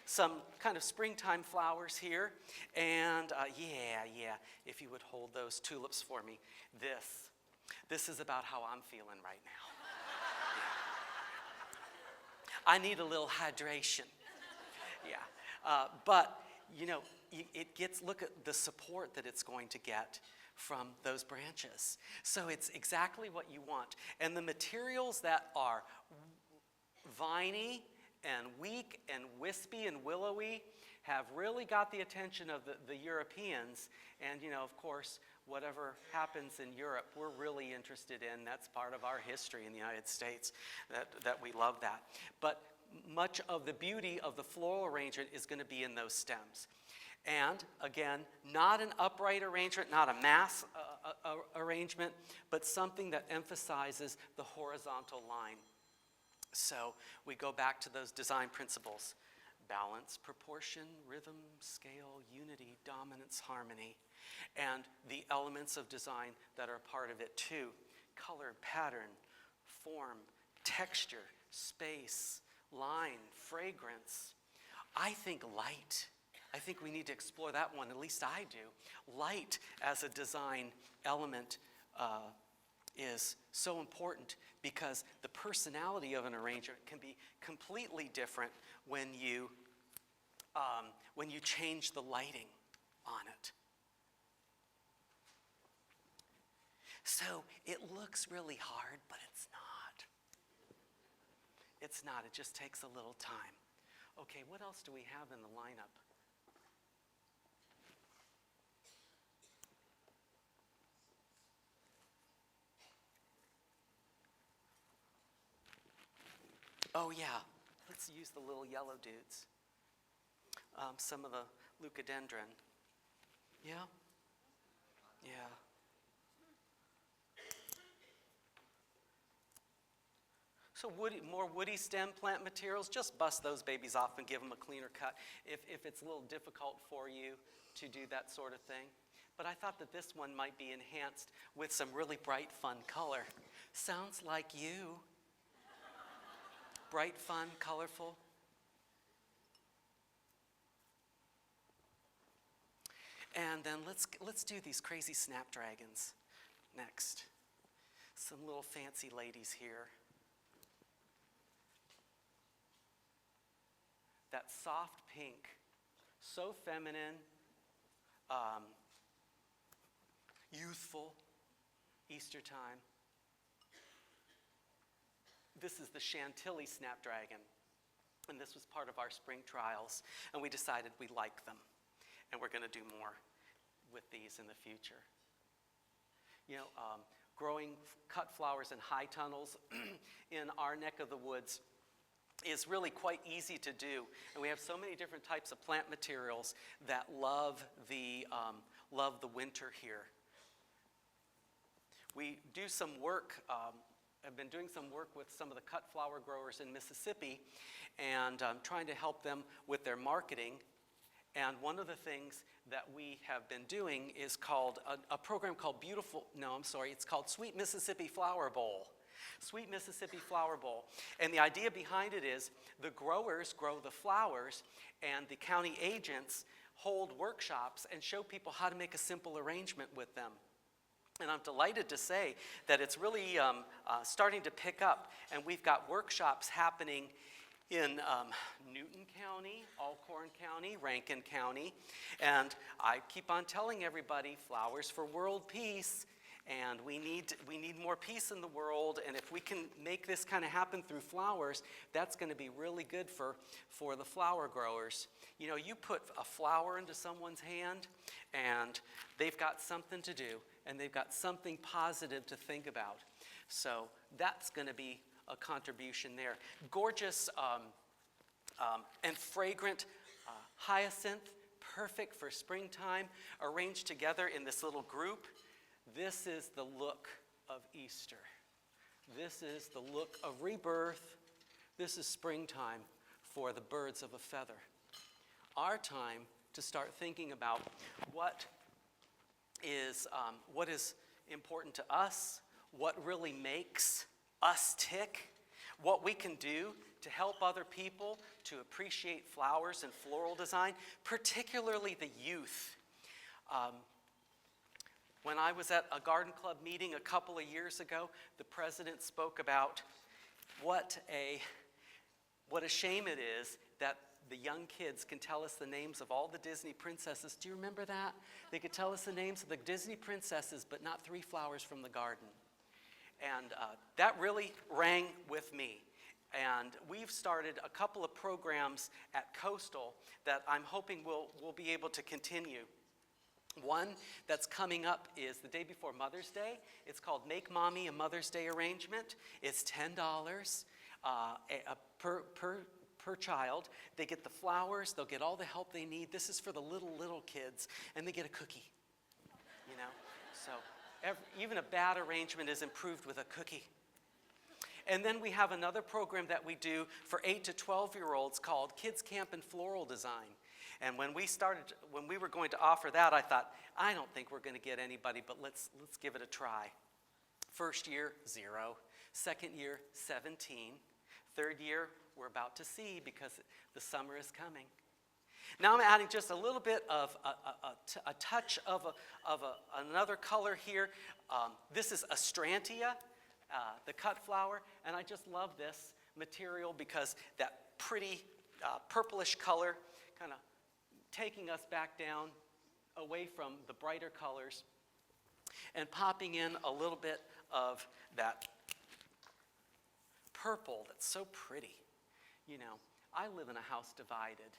some kind of springtime flowers here, and if you would hold those tulips for me. This is about how I'm feeling right now. I need a little hydration. But look at the support that it's going to get from those branches. So it's exactly what you want. And the materials that are viney and weak and wispy and willowy have really got the attention of the Europeans. And, of course, whatever happens in Europe, we're really interested in. That's part of our history in the United States, that we love that. But much of the beauty of the floral arrangement is going to be in those stems. And again, not an upright arrangement, not a mass arrangement, but something that emphasizes the horizontal line. So we go back to those design principles: balance, proportion, rhythm, scale, unity, dominance, harmony, and the elements of design that are part of it too: color, pattern, form, texture, space, line, fragrance. I think light. I think we need to explore that one, at least I do. Light as a design element is so important, because the personality of an arranger can be completely different when you change the lighting on it. So it looks really hard, but it's not. It's not. It just takes a little time. Okay, what else do we have in the lineup? Oh yeah, let's use the little yellow dudes. Some of the leucodendron. Yeah? Yeah. So more woody stem plant materials, just bust those babies off and give them a cleaner cut if it's a little difficult for you to do that sort of thing. But I thought that this one might be enhanced with some really bright, fun color. Sounds like you. Bright, fun, colorful. And then let's do these crazy snapdragons next. Some little fancy ladies here. That soft pink, so feminine, youthful, Easter time. This is the Chantilly snapdragon, and this was part of our spring trials, and we decided we like them, and we're going to do more with these in the future. Growing cut flowers in high tunnels in our neck of the woods is really quite easy to do, and we have so many different types of plant materials that love the winter here. We do some work. I've been doing some work with some of the cut flower growers in Mississippi, and trying to help them with their marketing. And one of the things that we have been doing is called a program called it's called Sweet Mississippi Flower Bowl. Sweet Mississippi Flower Bowl. And the idea behind it is the growers grow the flowers, and the county agents hold workshops and show people how to make a simple arrangement with them. And I'm delighted to say that it's really starting to pick up, and we've got workshops happening in Newton County, Alcorn County, Rankin County, and I keep on telling everybody, flowers for world peace, And we need more peace in the world, and if we can make this kind of happen through flowers, that's going to be really good for the flower growers. You know, you put a flower into someone's hand, and they've got something to do, and they've got something positive to think about. So that's going to be a contribution there. Gorgeous and fragrant hyacinth, perfect for springtime, arranged together in this little group. This is the look of Easter. This is the look of rebirth. This is springtime for the birds of a feather. Our time to start thinking about what is important to us, what really makes us tick, what we can do to help other people to appreciate flowers and floral design, particularly the youth. When I was at a garden club meeting a couple of years ago, the president spoke about what a shame it is that the young kids can tell us the names of all the Disney princesses. Do you remember that? They could tell us the names of the Disney princesses, but not 3 flowers from the garden. And that really rang with me. And we've started a couple of programs at Coastal that I'm hoping we'll be able to continue. One that's coming up is the day before Mother's Day. It's called Make Mommy a Mother's Day Arrangement. It's $10 per child. They get the flowers. They'll get all the help they need. This is for the little kids. And they get a cookie, you know. So even a bad arrangement is improved with a cookie. And then we have another program that we do for 8 to 12-year-olds called Kids Camp and Floral Design. And when we were going to offer that, I thought, I don't think we're going to get anybody, but let's give it a try. First year, 0. Second year, 17. Third year, we're about to see because the summer is coming. Now I'm adding just a little bit of a touch of another color here. This is Astrantia, the cut flower, and I just love this material because that pretty purplish color kind of taking us back down away from the brighter colors and popping in a little bit of that purple that's so pretty. You know, I live in a house divided,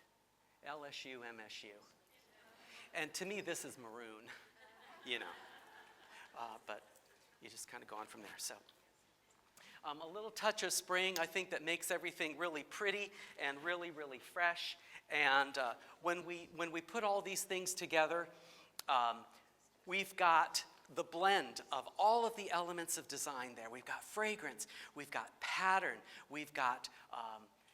LSU, MSU. And to me, this is maroon, you know. But you just kind of go on from there. So a little touch of spring, I think, that makes everything really pretty and really, really fresh. And when we put all these things together, we've got the blend of all of the elements of design there. We've got fragrance, we've got pattern, we've got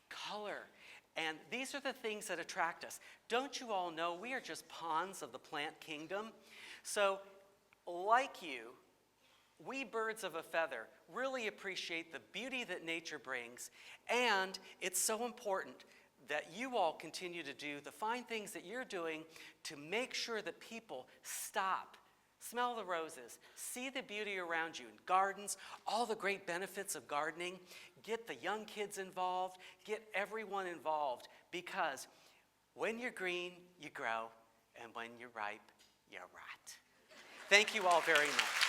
color. And these are the things that attract us. Don't you all know we are just pawns of the plant kingdom? So, like you, we birds of a feather really appreciate the beauty that nature brings, and it's so important that you all continue to do the fine things that you're doing to make sure that people stop, smell the roses, see the beauty around you in gardens, all the great benefits of gardening, get the young kids involved, get everyone involved, because when you're green, you grow, and when you're ripe, you rot. Thank you all very much.